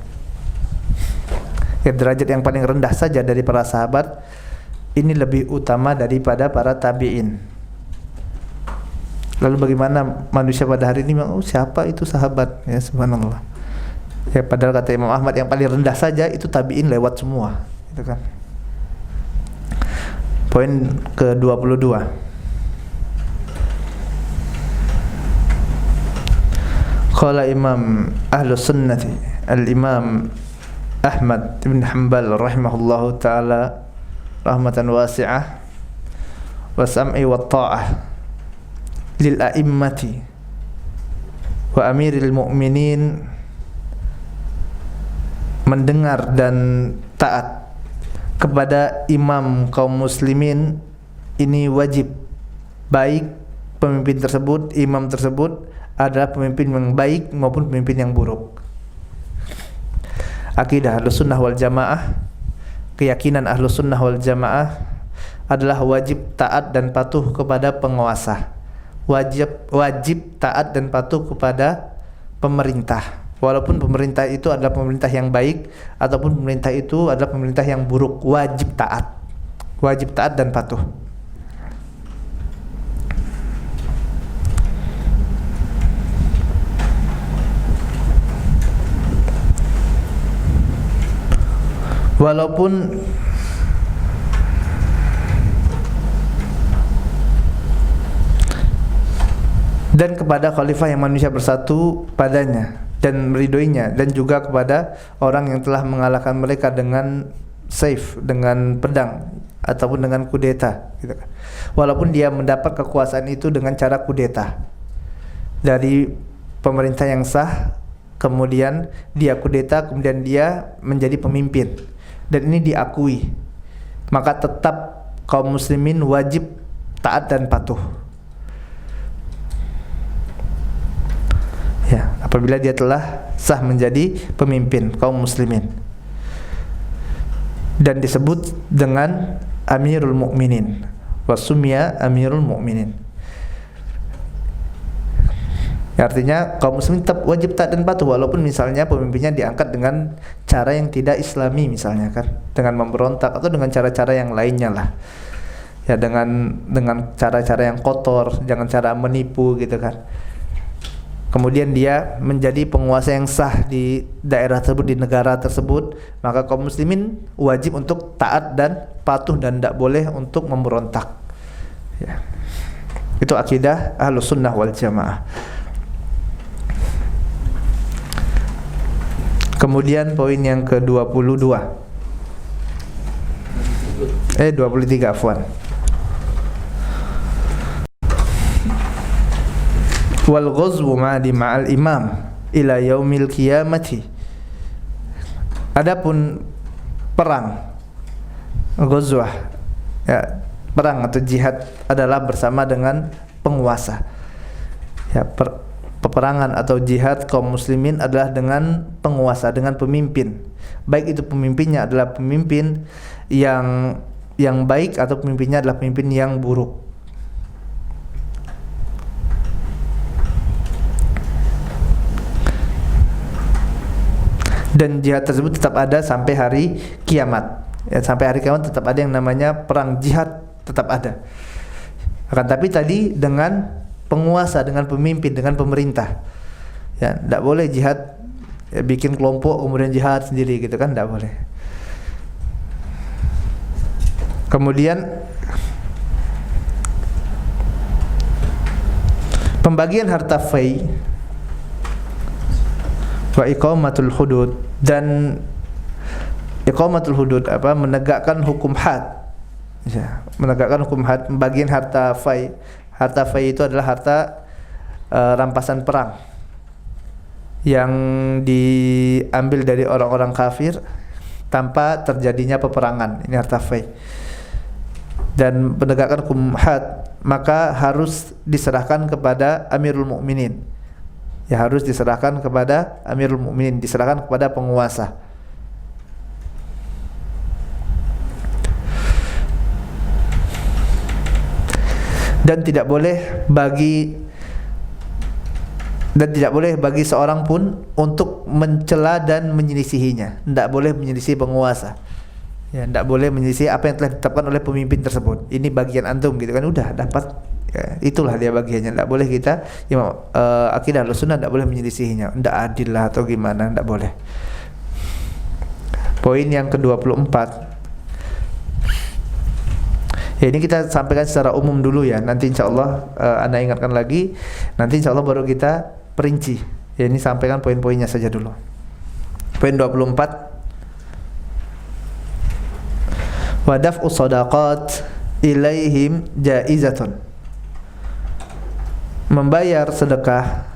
Ya, derajat yang paling rendah saja dari para sahabat ini lebih utama daripada para tabi'in. Lalu bagaimana manusia pada hari ini? Oh, siapa itu sahabat? Ya subhanallah. Ya, padahal kata Imam Ahmad yang paling rendah saja itu tabi'in lewat semua. Itu kan. Poin ke-22. Qala Imam Ahlus Sunnati Al-Imam Ahmad bin Hanbal rahimahullahu ta'ala rahmatan wasi'ah wa sam'i wa ta'ah lil a'immati wa amiril mu'minin, mendengar dan taat kepada imam kaum muslimin ini wajib, baik pemimpin tersebut, imam tersebut adalah pemimpin yang baik maupun pemimpin yang buruk. Akidah Ahlus Sunnah wal Jamaah, keyakinan Ahlus Sunnah wal Jamaah adalah wajib taat dan patuh kepada penguasa. Wajib taat dan patuh kepada pemerintah. Walaupun pemerintah itu adalah pemerintah yang baik ataupun pemerintah itu adalah pemerintah yang buruk, wajib taat. Wajib taat dan patuh. Walaupun dan kepada khalifah yang manusia bersatu padanya dan meridhoinya, dan juga kepada orang yang telah mengalahkan mereka dengan saif, dengan pedang ataupun dengan kudeta gitu kan. Walaupun dia mendapat kekuasaan itu dengan cara kudeta dari pemerintah yang sah, kemudian dia kudeta, kemudian dia menjadi pemimpin dan ini diakui, maka tetap kaum muslimin wajib taat dan patuh. Ya, apabila dia telah sah menjadi pemimpin kaum muslimin dan disebut dengan Amirul Mukminin, wasumya Amirul Mukminin. Artinya kaum muslimin tetap wajib taat dan patuh walaupun misalnya pemimpinnya diangkat dengan cara yang tidak islami, misalnya kan, dengan memberontak atau dengan cara-cara yang lainnya lah. Ya, dengan cara-cara yang kotor, jangan cara menipu gitu kan. Kemudian dia menjadi penguasa yang sah di daerah tersebut, di negara tersebut, maka kaum muslimin wajib untuk taat dan patuh dan tidak boleh untuk memberontak. Ya. Itu akidah Ahlus Sunnah wal Jamaah. Kemudian poin yang ke-22. 23 afwan. Wal ghazwu ma'al imam ila yaumil qiyamati. Adapun perang ghazwah, ya, perang atau jihad adalah bersama dengan penguasa. Ya, peperangan atau jihad kaum muslimin adalah dengan penguasa, dengan pemimpin. Baik itu pemimpinnya adalah pemimpin yang baik atau pemimpinnya adalah pemimpin yang buruk. Dan jihad tersebut tetap ada sampai hari kiamat. Ya, sampai hari kiamat tetap ada yang namanya perang jihad, tetap ada. Akan tapi tadi dengan penguasa, dengan pemimpin, dengan pemerintah. Ya, tidak boleh jihad ya, bikin kelompok kemudian jihad sendiri gitu kan, tidak boleh. Kemudian pembagian harta fai wa iqamatul hudud, dan iqamatul hudud apa, menegakkan hukum had. Ya, menegakkan hukum had, pembagian harta fai. Harta fai itu adalah harta rampasan perang yang diambil dari orang-orang kafir tanpa terjadinya peperangan. Ini harta fai. Dan menegakkan hukum had maka harus diserahkan kepada Amirul Mukminin. Ya, harus diserahkan kepada Amirul Mukminin, diserahkan kepada penguasa. Dan tidak boleh bagi seorang pun untuk mencela dan menyelisihinya. Tidak boleh menyelisih penguasa. Ya, tidak boleh menyelisih apa yang telah ditetapkan oleh pemimpin tersebut. Ini bagian antum gitu kan, udah dapat. Ya, itulah dia bagiannya. Tidak boleh kita akidah Ahlussunnah tidak boleh menyelisihinya. Tidak adil lah atau gimana, tidak boleh. Poin yang ke-24. Ya, ini kita sampaikan secara umum dulu ya. Nanti insyaallah Anda ingatkan lagi. Nanti insyaallah baru kita perinci. Ya, ini sampaikan poin-poinnya saja dulu. Poin 24. Wa daf'u shadaqat ilaihim jaizatun. Membayar sedekah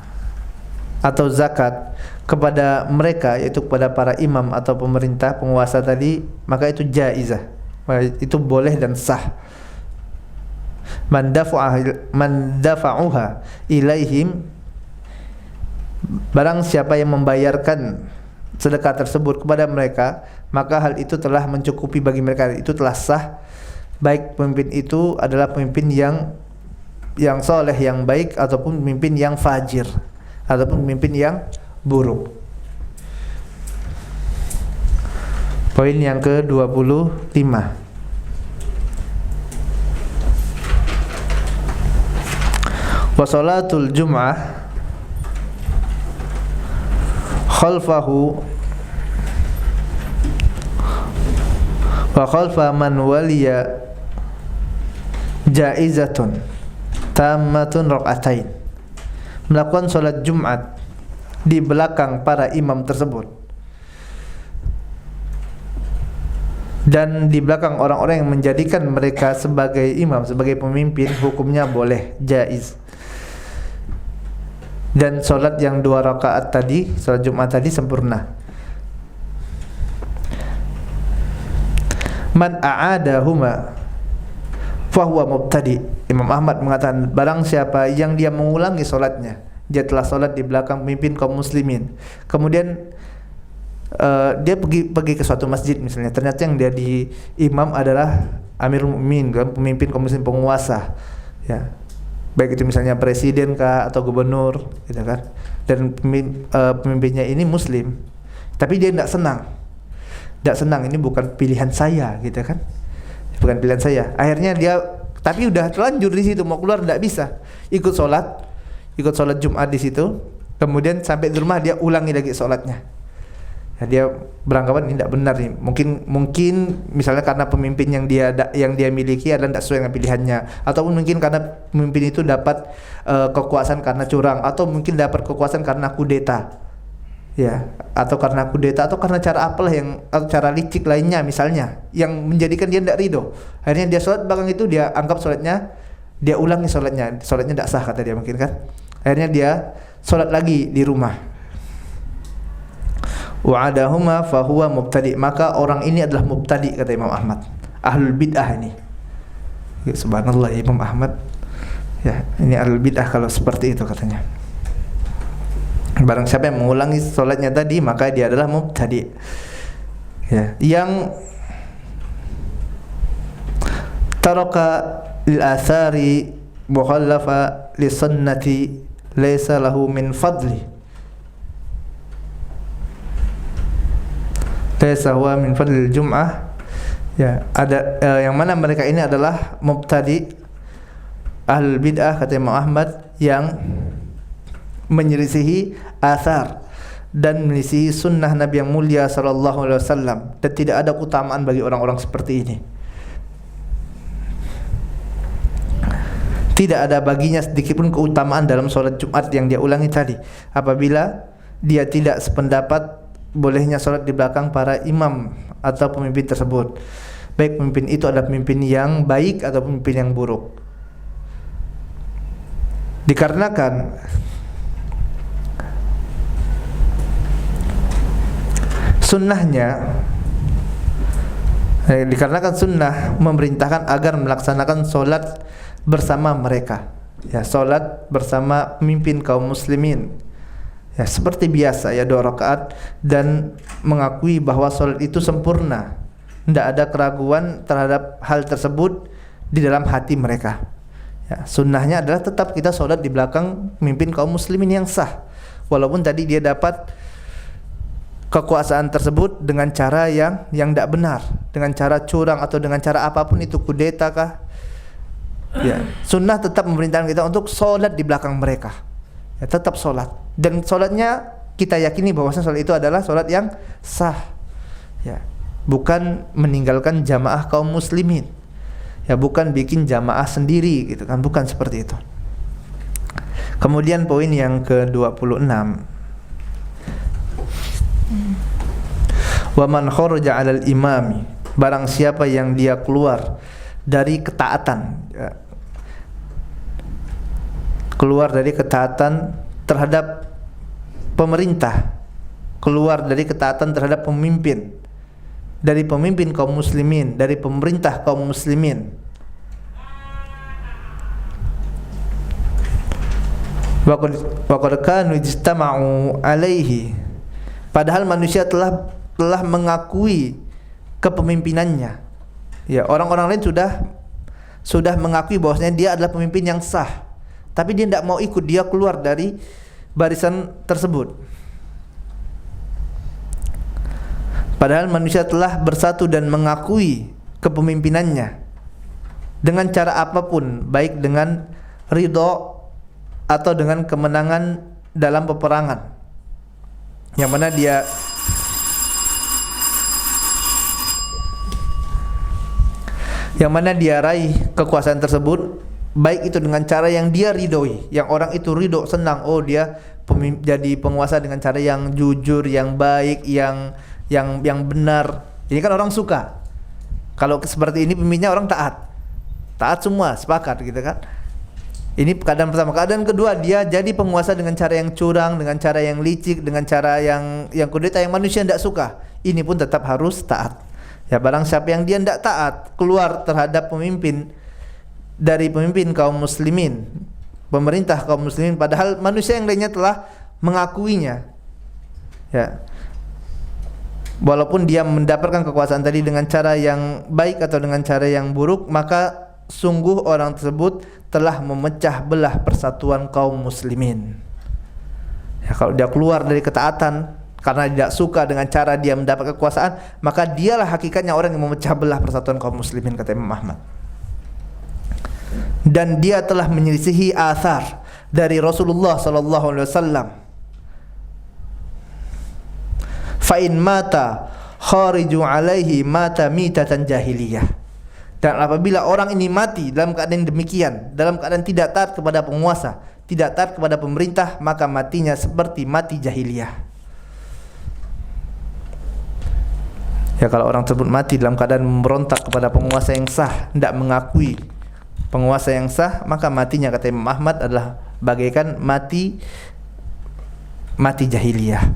atau zakat kepada mereka, yaitu kepada para imam atau pemerintah, penguasa tadi, maka itu jaizah, itu boleh dan sah. Man dafa'uha ilaihim, barang siapa yang membayarkan sedekah tersebut kepada mereka, maka hal itu telah mencukupi bagi mereka, itu telah sah, baik pemimpin itu adalah pemimpin yang soleh, yang baik, ataupun pemimpin yang fajir, ataupun pemimpin yang buruk. Poin yang ke-25. Wa salatul jum'ah khalfahu wa khalfa man waliya jaizatun tammatun rak'atain. Melakukan salat Jumat di belakang para imam tersebut dan di belakang orang-orang yang menjadikan mereka sebagai imam, sebagai pemimpin, hukumnya boleh, jaiz. Dan solat yang 2 rakaat tadi, solat Jumat tadi sempurna. Man a'adahuma fahuwa mubtadi. Imam Ahmad mengatakan, barang siapa yang dia mengulangi solatnya, dia telah solat di belakang pemimpin kaum muslimin, kemudian dia pergi ke suatu masjid misalnya, ternyata yang dia di imam adalah Amirul Mukminin, pemimpin kaum muslim, penguasa, ya, baik itu misalnya presiden kah atau gubernur, gitu kan, dan pemimpinnya ini muslim, tapi dia tidak senang, ini bukan pilihan saya, gitu kan, bukan pilihan saya. Akhirnya dia, tapi udah terlanjur di situ, mau keluar tidak bisa, ikut sholat Jumat di situ, kemudian sampai di rumah dia ulangi lagi sholatnya. Ya, dia beranggapan ini tidak benar nih. Mungkin misalnya karena pemimpin yang dia miliki adalah tidak sesuai dengan pilihannya, ataupun mungkin karena pemimpin itu dapat kekuasaan karena curang, atau mungkin dapat kekuasaan karena kudeta, ya, atau karena cara apalah atau cara licik lainnya misalnya yang menjadikan dia tidak ridho. Akhirnya dia sholat belakang itu, dia anggap sholatnya, dia ulangi sholatnya tidak sah, kata dia, mungkin kan. Akhirnya dia sholat lagi di rumah. Wa'adahuma fahuwa mubtadi, maka orang ini adalah mubtadi, kata Imam Ahmad, ahlul bid'ah ini. Ya, subhanallah, Imam Ahmad, ya, ini ahlul bid'ah kalau seperti itu, katanya. Barang siapa yang mengulangi sholatnya tadi, maka dia adalah mubtadi, ya, yang taraka lil athari mukhallafa li sunnati laysa lahu min fadli, laysa huwa min fadlil jum'ah, ya, ada yang mana mereka ini adalah mubtadi, ahlul bid'ah, kata Imam Ahmad, yang menyelisihi athar dan menyelisihi sunnah Nabi yang mulia sallallahu alaihi wasallam, dan tidak ada keutamaan bagi orang-orang seperti ini. Tidak ada baginya sedikitpun keutamaan dalam sholat Jumat yang dia ulangi tadi, apabila dia tidak sependapat bolehnya sholat di belakang para imam atau pemimpin tersebut, baik pemimpin itu adalah pemimpin yang baik atau pemimpin yang buruk. Dikarenakan sunnah memerintahkan agar melaksanakan sholat bersama mereka, ya, sholat bersama pemimpin kaum muslimin, ya, seperti biasa, ya, 2 rakaat, dan mengakui bahwa sholat itu sempurna, tidak ada keraguan terhadap hal tersebut di dalam hati mereka, ya. Sunnahnya adalah tetap kita sholat di belakang pemimpin kaum muslimin yang sah, walaupun tadi dia dapat kekuasaan tersebut dengan cara yang tidak benar, dengan cara curang atau dengan cara apapun itu, kudeta kah, ya, sunnah tetap memerintahkan kita untuk sholat di belakang mereka, ya, tetap sholat, dan sholatnya kita yakini bahwasanya sholat itu adalah sholat yang sah, ya, bukan meninggalkan jamaah kaum muslimin, ya, bukan bikin jamaah sendiri, gitu kan, bukan seperti itu. Kemudian poin yang ke-26, wa man kharaja 'alal imami, barang siapa yang dia keluar dari ketaatan, ya, keluar dari ketaatan terhadap pemerintah, keluar dari ketaatan terhadap pemimpin, dari pemimpin kaum muslimin, dari pemerintah kaum muslimin, wa qad kanu ijtama'u alaihi, padahal manusia telah mengakui kepemimpinannya, ya, orang-orang lain sudah mengakui bahwasanya dia adalah pemimpin yang sah, tapi dia tidak mau ikut, dia keluar dari barisan tersebut. Padahal manusia telah bersatu dan mengakui kepemimpinannya dengan cara apapun, baik dengan ridho atau dengan kemenangan dalam peperangan, yang mana dia yang mana dia raih kekuasaan tersebut, baik itu dengan cara yang dia ridhoi, yang orang itu ridho, senang, oh dia jadi penguasa dengan cara yang jujur, yang baik, yang benar. Ini kan orang suka. Kalau seperti ini pemimpinnya orang taat semua, sepakat gitu kan. Ini keadaan pertama. Keadaan kedua, dia jadi penguasa dengan cara yang curang, dengan cara yang licik, dengan cara yang kudeta, yang manusia tidak suka. Ini pun tetap harus taat. Ya, barang siapa yang dia tidak taat, keluar terhadap pemimpin dari pemimpin kaum muslimin, pemerintah kaum muslimin, padahal manusia yang lainnya telah mengakuinya, ya, walaupun dia mendapatkan kekuasaan tadi dengan cara yang baik atau dengan cara yang buruk, maka sungguh orang tersebut telah memecah belah persatuan kaum muslimin. Ya, kalau dia keluar dari ketaatan karena tidak suka dengan cara dia mendapat kekuasaan, maka dialah hakikatnya orang yang memecah belah persatuan kaum muslimin, kata Imam Ahmad. Dan dia telah menyelisihi athar dari Rasulullah sallallahu alaihi wasallam. Fa in mata khariju alaihi mata mitatan jahiliyah. Dan apabila orang ini mati dalam keadaan demikian, dalam keadaan tidak taat kepada penguasa, tidak taat kepada pemerintah, maka matinya seperti mati jahiliyah. Ya, kalau orang tersebut mati dalam keadaan memberontak kepada penguasa yang sah, tidak mengakui penguasa yang sah, maka matinya, kata Imam Ahmad, adalah bagaikan mati jahiliyah.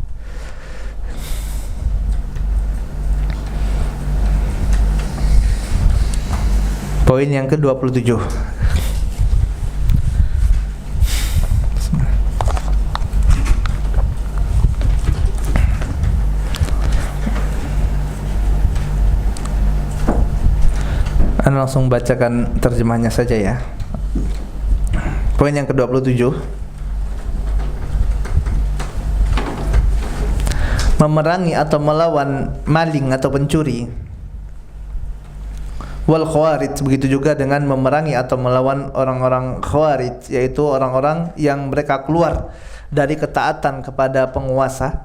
Poin yang ke-27. Anda langsung bacakan terjemahnya saja ya. Poin yang ke-27. Memerangi atau melawan maling atau pencuri. Wal khawarij, begitu juga dengan memerangi atau melawan orang-orang khawarij, yaitu orang-orang yang mereka keluar dari ketaatan kepada penguasa.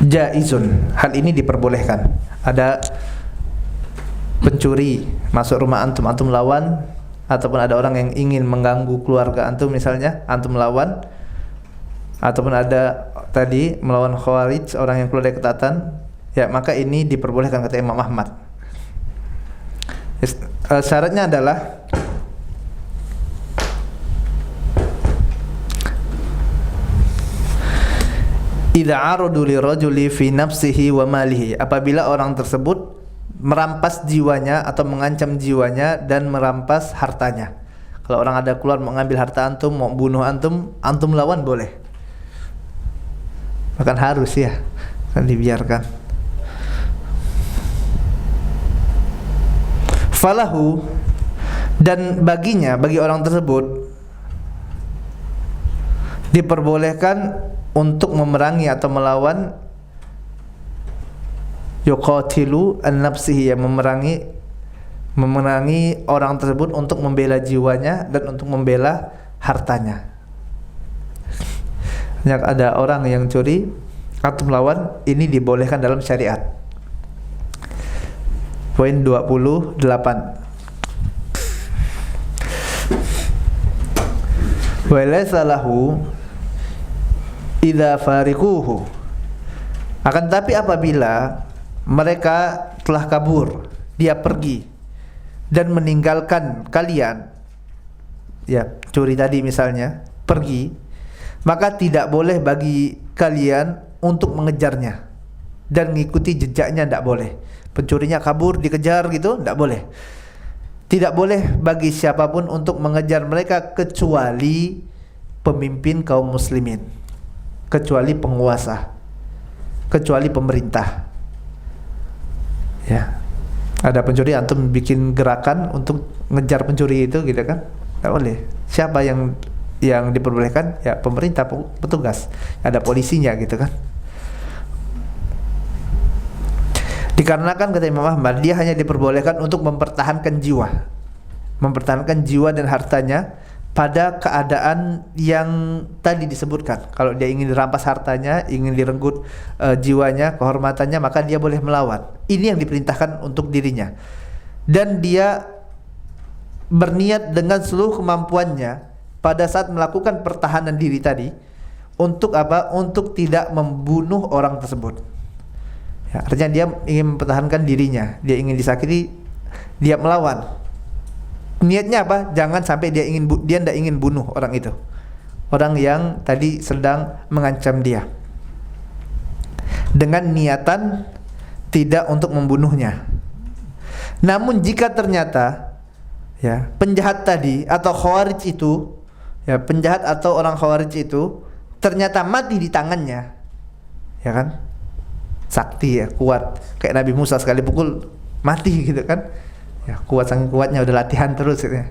Jaizun, hal ini diperbolehkan. Ada pencuri masuk rumah antum, antum lawan, ataupun ada orang yang ingin mengganggu keluarga antum misalnya, antum lawan, ataupun ada tadi melawan khawarij, orang yang keluar dari ketaatan, ya, maka ini diperbolehkan, kata Imam Ahmad. Syaratnya adalah idza aradu lirajuli fi nafsihi wa malihi, apabila orang tersebut merampas jiwanya atau mengancam jiwanya dan merampas hartanya. Kalau orang ada keluar mengambil harta antum, mau bunuh antum, antum lawan boleh. Bahkan harus ya, kan dibiarkan. Falahu, dan baginya, bagi orang tersebut diperbolehkan untuk memerangi atau melawan, yuqatilu an nafsihi, yang memerangi orang tersebut untuk membela jiwanya dan untuk membela hartanya. Yang ada orang yang curi atau melawan, ini dibolehkan dalam syariat. Poin 28. Wa laysa lahu idza fariquhu, akan tapi apabila mereka telah kabur, dia pergi dan meninggalkan kalian, ya, curi tadi misalnya, pergi, maka tidak boleh bagi kalian untuk mengejarnya dan mengikuti jejaknya, tidak boleh. Pencurinya kabur, dikejar gitu, tidak boleh. Tidak boleh bagi siapapun untuk mengejar mereka kecuali pemimpin kaum muslimin, kecuali penguasa, kecuali pemerintah. Ya, ada pencuri, antum bikin gerakan untuk ngejar pencuri itu, gitu kan? Tidak boleh. Siapa yang diperbolehkan? Ya, pemerintah, petugas, ada polisinya, gitu kan? Dikarenakan, kata Imam Ahmad, dia hanya diperbolehkan untuk mempertahankan jiwa dan hartanya pada keadaan yang tadi disebutkan. Kalau dia ingin dirampas hartanya, ingin direnggut jiwanya, kehormatannya, maka dia boleh melawan. Ini yang diperintahkan untuk dirinya. Dan dia berniat dengan seluruh kemampuannya pada saat melakukan pertahanan diri tadi. Untuk apa? Untuk tidak membunuh orang tersebut. Ya, artinya dia ingin mempertahankan dirinya. Dia ingin disakiti, dia melawan. Niatnya apa? Jangan sampai dia tidak ingin bunuh orang itu, orang yang tadi sedang mengancam dia, dengan niatan tidak untuk membunuhnya. Namun jika ternyata ya penjahat tadi atau khawarij itu, ya penjahat atau orang khawarij itu ternyata mati di tangannya, ya kan, sakti ya, kuat, kayak Nabi Musa sekali pukul mati gitu kan. Ya, kuat, saking kuatnya, udah latihan terus gitu ya.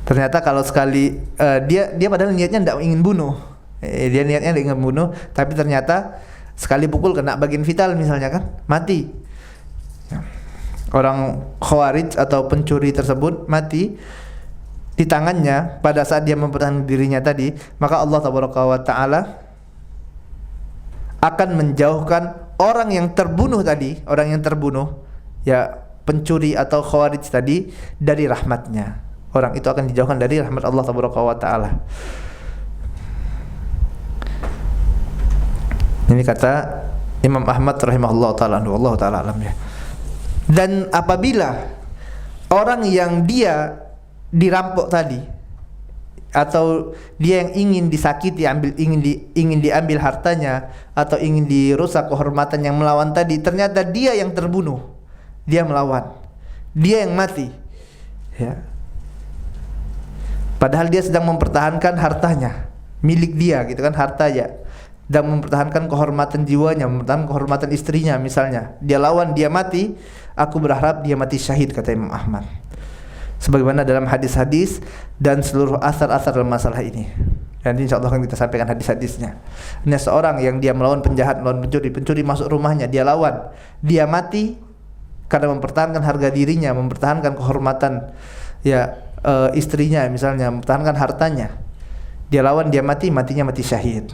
Ternyata kalau sekali dia padahal niatnya tidak ingin bunuh, dia niatnya tidak ingin bunuh, tapi ternyata sekali pukul kena bagian vital misalnya kan, mati. Ya. Orang khawarij atau pencuri tersebut mati di tangannya pada saat dia mempertahankan dirinya tadi, maka Allah Taala akan menjauhkan orang yang terbunuh tadi, orang yang terbunuh, ya pencuri atau khawarij tadi, dari rahmatnya. Orang itu akan dijauhkan dari rahmat Allah Taala. Ini kata Imam Ahmad rahimahullah taala, Allah taala alam ya. Dan apabila orang yang dia dirampok tadi atau dia yang ingin disakiti, ingin diambil hartanya atau ingin dirusak kehormatan yang melawan tadi, ternyata dia yang terbunuh. Dia melawan, dia yang mati, ya. Padahal dia sedang mempertahankan hartanya, milik dia, gitu kan, hartanya, dan mempertahankan kehormatan jiwanya, mempertahankan kehormatan istrinya, misalnya. Dia lawan, dia mati. Aku berharap dia mati syahid, kata Imam Ahmad. Sebagaimana dalam hadis-hadis dan seluruh asar-asar dalam masalah ini. Dan insya Allah akan kita sampaikan hadis-hadisnya. Ini seorang yang dia melawan penjahat, melawan pencuri masuk rumahnya, dia lawan, dia mati karena mempertahankan harga dirinya, mempertahankan kehormatan ya istrinya misalnya, mempertahankan hartanya. Dia lawan, dia mati, matinya mati syahid.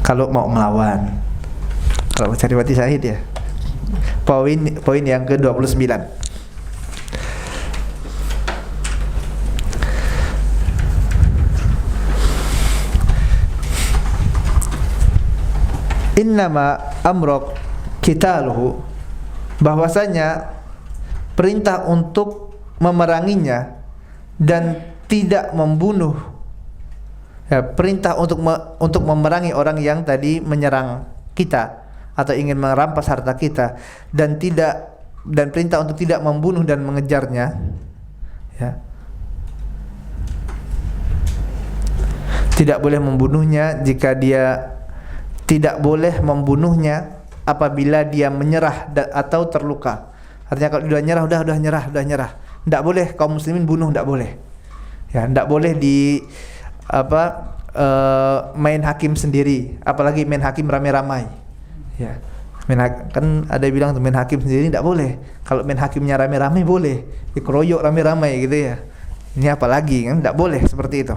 Kalau mau melawan, kalau mau cari mati syahid ya. Poin yang ke-29. Innama amrok qitaluhu, bahwasanya perintah untuk memeranginya dan tidak membunuh, ya, perintah untuk memerangi orang yang tadi menyerang kita atau ingin merampas harta kita, dan perintah untuk tidak membunuh dan mengejarnya, ya. Tidak boleh membunuhnya jika dia tidak boleh membunuhnya apabila dia menyerah atau terluka. Artinya kalau sudah nyerah, udah nyerah. Tidak boleh kaum muslimin bunuh, tidak boleh. Ya, tidak boleh main hakim sendiri, apalagi main hakim ramai-ramai. Ya. Kan ada bilang tuh main hakim sendiri tidak boleh. Kalau main hakimnya ramai-ramai boleh. Dikeroyok ramai-ramai gitu ya. Ini apalagi kan tidak boleh seperti itu.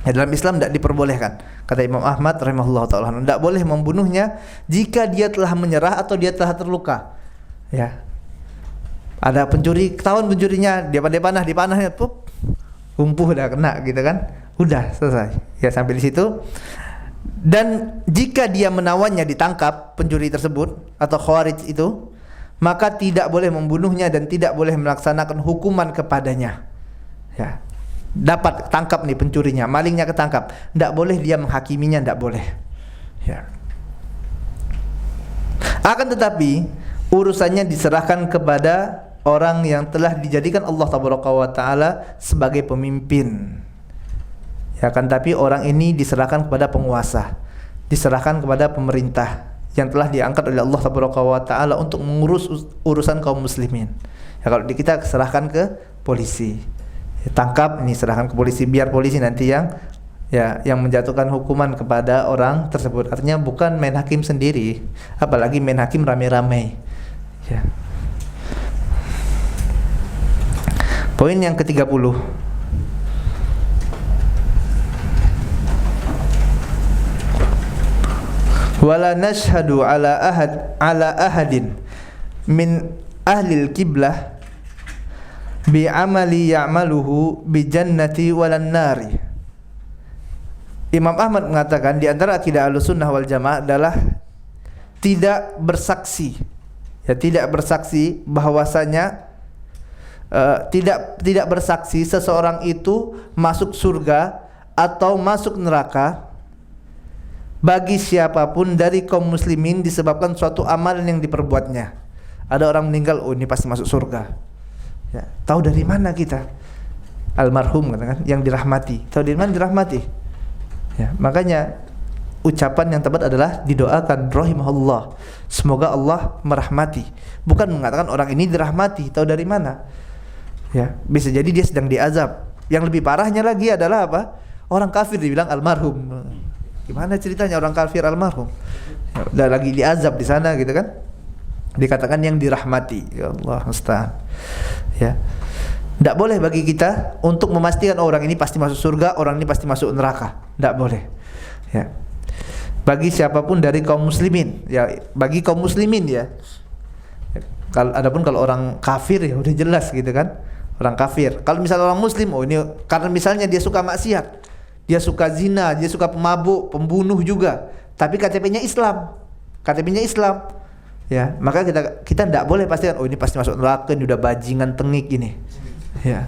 Ya, dalam Islam tidak diperbolehkan. Kata Imam Ahmad rahimahullah taala, tidak boleh membunuhnya jika dia telah menyerah atau dia telah terluka. Ya. Ada pencuri, ketahuan pencurinya, dia dipanahnya, lumpuh dah kena gitu kan. Udah selesai. Ya, sampai di situ. Dan jika dia menawannya, ditangkap pencuri tersebut atau khawarij itu, maka tidak boleh membunuhnya dan tidak boleh melaksanakan hukuman kepadanya. Ya. Dapat tangkap nih pencurinya, malingnya ketangkap, tidak boleh dia menghakiminya, tidak boleh. Ya. Akan tetapi urusannya diserahkan kepada orang yang telah dijadikan Allah Taala sebagai pemimpin. Ya, kan, tapi orang ini diserahkan kepada penguasa, diserahkan kepada pemerintah yang telah diangkat oleh Allah Taala untuk mengurus urusan kaum muslimin. Ya, kalau kita serahkan ke polisi, ya, tangkap ini, serahkan ke polisi, biar polisi nanti yang menjatuhkan hukuman kepada orang tersebut. Artinya bukan main hakim sendiri, apalagi main hakim rame-rame. Ya. Poin yang ke-30. Wala nashhadu ala ahadin min ahlil qiblah bi amali ya'maluhu bi jannati walan nari. Imam Ahmad mengatakan di antara akidah Ahlussunnah wal Jamaah adalah tidak bersaksi, ya, tidak bersaksi bahwasanya tidak bersaksi seseorang itu masuk surga atau masuk neraka bagi siapapun dari kaum muslimin disebabkan suatu amalan yang diperbuatnya. Ada orang meninggal, oh ini pasti masuk surga. Ya, tahu dari mana kita? Almarhum kan, yang dirahmati. Tahu dari mana dirahmati? Ya, makanya ucapan yang tepat adalah didoakan rahimahullah. Semoga Allah merahmati. Bukan mengatakan orang ini dirahmati. Tahu dari mana? Ya, bisa jadi dia sedang diazab. Yang lebih parahnya lagi adalah apa? Orang kafir dibilang almarhum. Gimana ceritanya orang kafir almarhum? Ya, udah lagi diazab di sana gitu kan? Dikatakan yang dirahmati. Ya Allah musta'an. Ya. Tidak boleh bagi kita untuk memastikan orang ini pasti masuk surga, orang ini pasti masuk neraka. Tidak boleh. Ya. Bagi siapapun dari kaum muslimin, ya, bagi kaum muslimin ya. Adapun kalau orang kafir ya udah jelas gitu kan. Orang kafir. Kalau misalnya orang muslim, oh ini karena misalnya dia suka maksiat, dia suka zina, dia suka pemabuk, pembunuh juga, tapi KTP-nya Islam. KTP-nya Islam. Ya, maka kita tidak boleh pastikan oh ini pasti masuk neraka, ini udah bajingan tengik ini. Ya.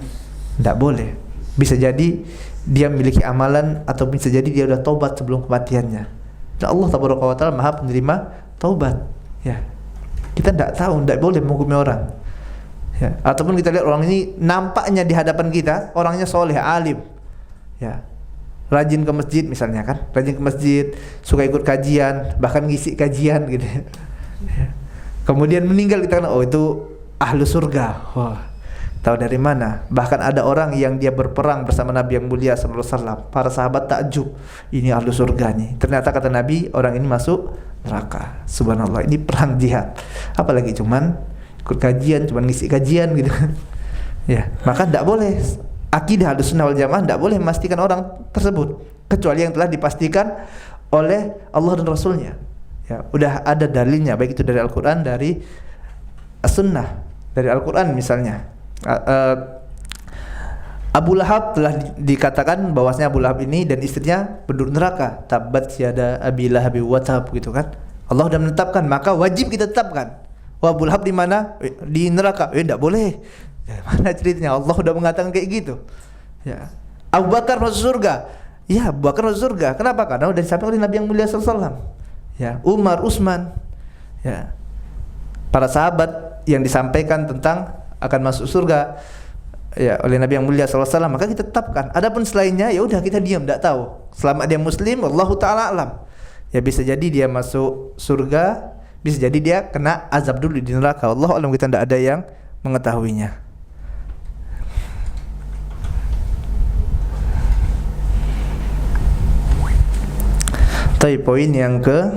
Tidak boleh. Bisa jadi dia memiliki amalan atau bisa jadi dia udah taubat sebelum kematiannya. Dan Allah Taala Maha penerima taubat. Ya. Kita tidak tahu, tidak boleh menghukumi orang. Ya. Ataupun kita lihat orang ini nampaknya di hadapan kita orangnya soleh, alim. Ya. Rajin ke masjid misalnya kan, rajin ke masjid, suka ikut kajian, bahkan ngisi kajian gitu. Ya. Kemudian meninggal kita kan, oh itu ahlu surga. Wah, tahu dari mana? Bahkan ada orang yang dia berperang bersama Nabi yang mulia sallallahu alaihi wasallam. Para sahabat takjub, ini ahlu surga nih. Ternyata kata Nabi, orang ini masuk neraka. Subhanallah, ini perang jihad. Apalagi cuman ikut kajian, cuman ngisi kajian gitu. Ya, maka tidak boleh. Akidah Ahlussunnah wal Jamaah tidak boleh memastikan orang tersebut kecuali yang telah dipastikan oleh Allah dan Rasulnya. Ya, udah ada dalilnya, baik itu dari Al-Quran, dari As-Sunnah. Dari Al-Quran misalnya, Abu Lahab telah dikatakan bahwasanya Abu Lahab ini dan istrinya penduduk neraka. Tabbat yada Abi Lahab wa tab, gitu kan. Allah sudah menetapkan, maka wajib kita tetapkan. Wah, Abu Lahab di mana? Di neraka. Tidak boleh. Ya, mana ceritanya? Allah sudah mengatakan kayak gitu. Ya. Abu Bakar masuk surga. Ya, Abu Bakar masuk surga. Kenapa? Karena sudah disampaikan oleh Nabi yang mulia sallallahu alaihi wasallam. Ya, Umar, Utsman, ya, para sahabat yang disampaikan tentang akan masuk surga ya oleh Nabi yang mulia sallallahu alaihi wasallam, maka kita tetapkan. Adapun selainnya ya udah kita diam, tidak tahu. Selama dia muslim, wallahu taala alam. Ya bisa jadi dia masuk surga, bisa jadi dia kena azab dulu di neraka. Wallahu alam, kita tidak ada yang mengetahuinya. Poin yang ke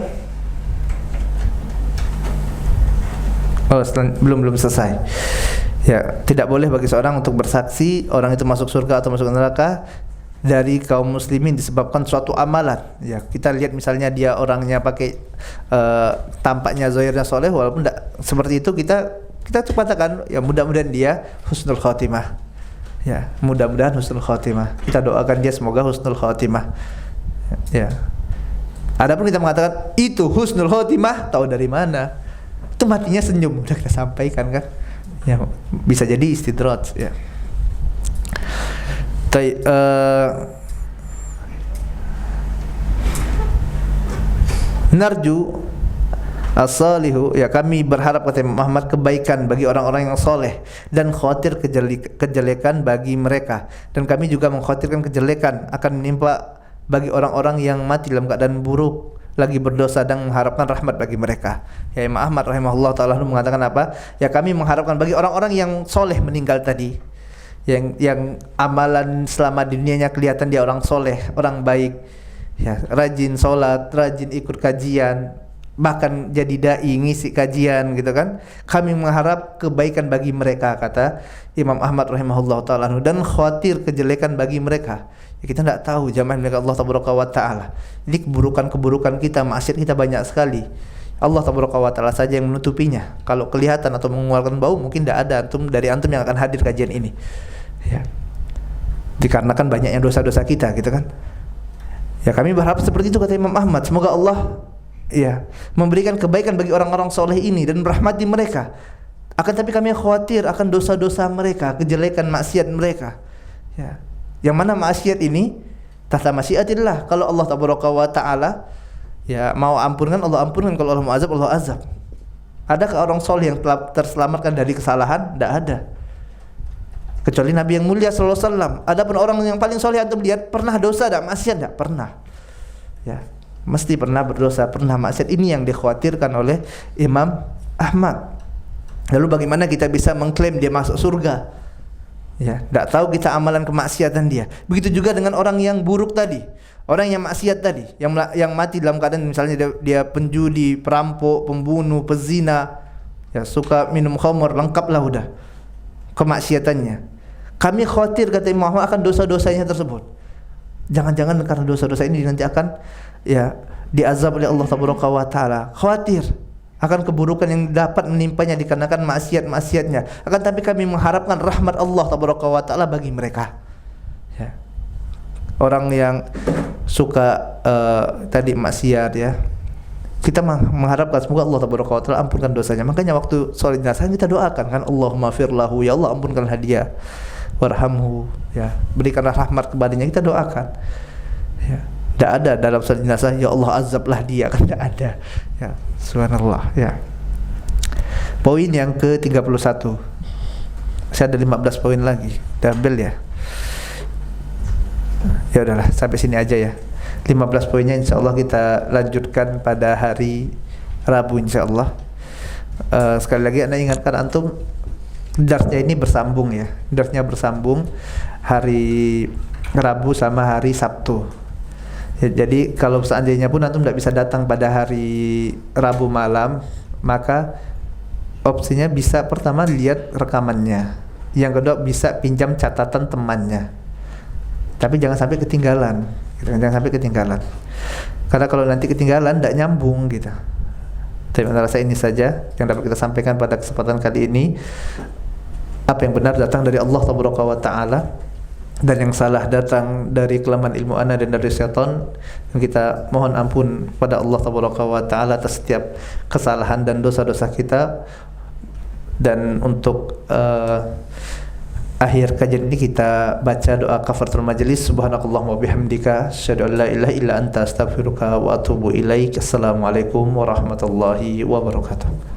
belum selesai. Ya, tidak boleh bagi seorang untuk bersaksi orang itu masuk surga atau masuk neraka dari kaum muslimin disebabkan suatu amalan. Ya, kita lihat misalnya dia orangnya pakai tampaknya zahirnya soleh, walaupun tidak seperti itu, kita katakan ya mudah-mudahan dia husnul khotimah. Ya, mudah-mudahan husnul khotimah. Kita doakan dia semoga husnul khotimah. Ya. Adapun kita mengatakan itu husnul khotimah, tahu dari mana? Itu matinya senyum, udah kita sampaikan kan? Ya, bisa jadi istidraj ya. Narju as-salihu, ya kami berharap kata Imam Ahmad kebaikan bagi orang-orang yang soleh dan khawatir kejelekan bagi mereka, dan kami juga mengkhawatirkan kejelekan akan menimpa bagi orang-orang yang mati dalam keadaan buruk lagi berdosa dan mengharapkan rahmat bagi mereka. Ya, Imam Ahmad rahimahullah ta'ala mengatakan apa? Ya kami mengharapkan bagi orang-orang yang soleh meninggal tadi, yang amalan selama di dunianya kelihatan dia orang soleh, orang baik, ya, rajin sholat, rajin ikut kajian, bahkan jadi dai, ngisi kajian gitu kan. Kami mengharap kebaikan bagi mereka, kata Imam Ahmad rahimahullah ta'ala, dan khawatir kejelekan bagi mereka. Ya, kita tidak tahu jamaah milik Allah tabaraka wa ta'ala. Ini keburukan-keburukan kita, maksiat kita banyak sekali. Allah tabaraka wa ta'ala saja yang menutupinya. Kalau kelihatan atau mengeluarkan bau, mungkin tidak ada dari antum yang akan hadir kajian ini. Ya. Dikarenakan banyaknya dosa-dosa kita gitu kan. Ya, kami berharap seperti itu, kata Imam Ahmad. Semoga Allah memberikan kebaikan bagi orang-orang soleh ini dan merahmati mereka. Akan tapi kami khawatir akan dosa-dosa mereka, kejelekan maksiat mereka. Ya. Yang mana maksiat ini tahta masyiatillah. Kalau Allah tabaraka wa ta'ala mau ampunkan, Allah ampunkan. Kalau Allah mau azab, Allah azab. Adakah orang soleh yang telah terselamatkan dari kesalahan? Tidak ada. Kecuali Nabi yang mulia sallallahu alaihi wasallam. Adapun orang yang paling soleh antum lihat pernah dosa tak maksiat? Tidak pernah. Ya, mesti pernah berdosa, pernah maksiat. Ini yang dikhawatirkan oleh Imam Ahmad. Lalu bagaimana kita bisa mengklaim dia masuk surga? Ya, tidak tahu kita amalan kemaksiatan dia. Begitu juga dengan orang yang buruk tadi, orang yang maksiat tadi, yang mati dalam keadaan misalnya dia penjudi, perampok, pembunuh, pezina, ya, suka minum khamr, lengkaplah udah kemaksiatannya. Kami khawatir, kata Imam Ahmad, akan dosa-dosanya tersebut. Jangan-jangan karena dosa-dosa ini nanti akan diazab oleh Allah tabaraka wa ta'ala. Khawatir akan keburukan yang dapat menimpanya dikarenakan maksiat-maksiatnya. Akan tapi kami mengharapkan rahmat Allah tabaraka wa ta'ala bagi mereka. Ya. Orang yang suka tadi maksiat, ya, kita mengharapkan semoga Allah tabaraka wa ta'ala ampunkan dosanya. Makanya waktu sholat jenazah kita doakan kan, Allahumma firlahu, ya Allah ampunkanlah dia, warhamhu, ya, berikanlah rahmat kepadanya. Kita doakan. Ya. Tidak ada dalam sholat jenazah ya Allah azablah dia, kan tidak ada. Ya, subhanallah. Ya. Poin yang ke-31. Saya ada 15 poin lagi. Double ya. Ya udahlah, sampai sini aja ya. 15 poinnya insyaallah kita lanjutkan pada hari Rabu insyaallah. Sekali lagi Anda ingatkan antum, darsnya ini bersambung ya. Darsnya bersambung hari Rabu sama hari Sabtu. Ya, jadi kalau seandainya pun antum tidak bisa datang pada hari Rabu malam, maka opsinya bisa pertama lihat rekamannya, yang kedua bisa pinjam catatan temannya. Tapi jangan sampai ketinggalan, gitu. Jangan sampai ketinggalan. Karena kalau nanti ketinggalan tidak nyambung gitu. Tapi antara saya ini saja yang dapat kita sampaikan pada kesempatan kali ini. Apa yang benar datang dari Allah tabaraka wa ta'ala, dan yang salah datang dari kelemahan ilmu ana dan dari syaitan. Dan kita mohon ampun pada Allah tabaraka wa ta'ala atas setiap kesalahan dan dosa-dosa kita. Dan untuk akhir kajian ini kita baca doa kafaratul majelis. Subhanakallahumma bihamdika asyhadu an la ilaha illa anta astaghfiruka wa atubu ilaik. Assalamualaikum warahmatullahi wabarakatuh.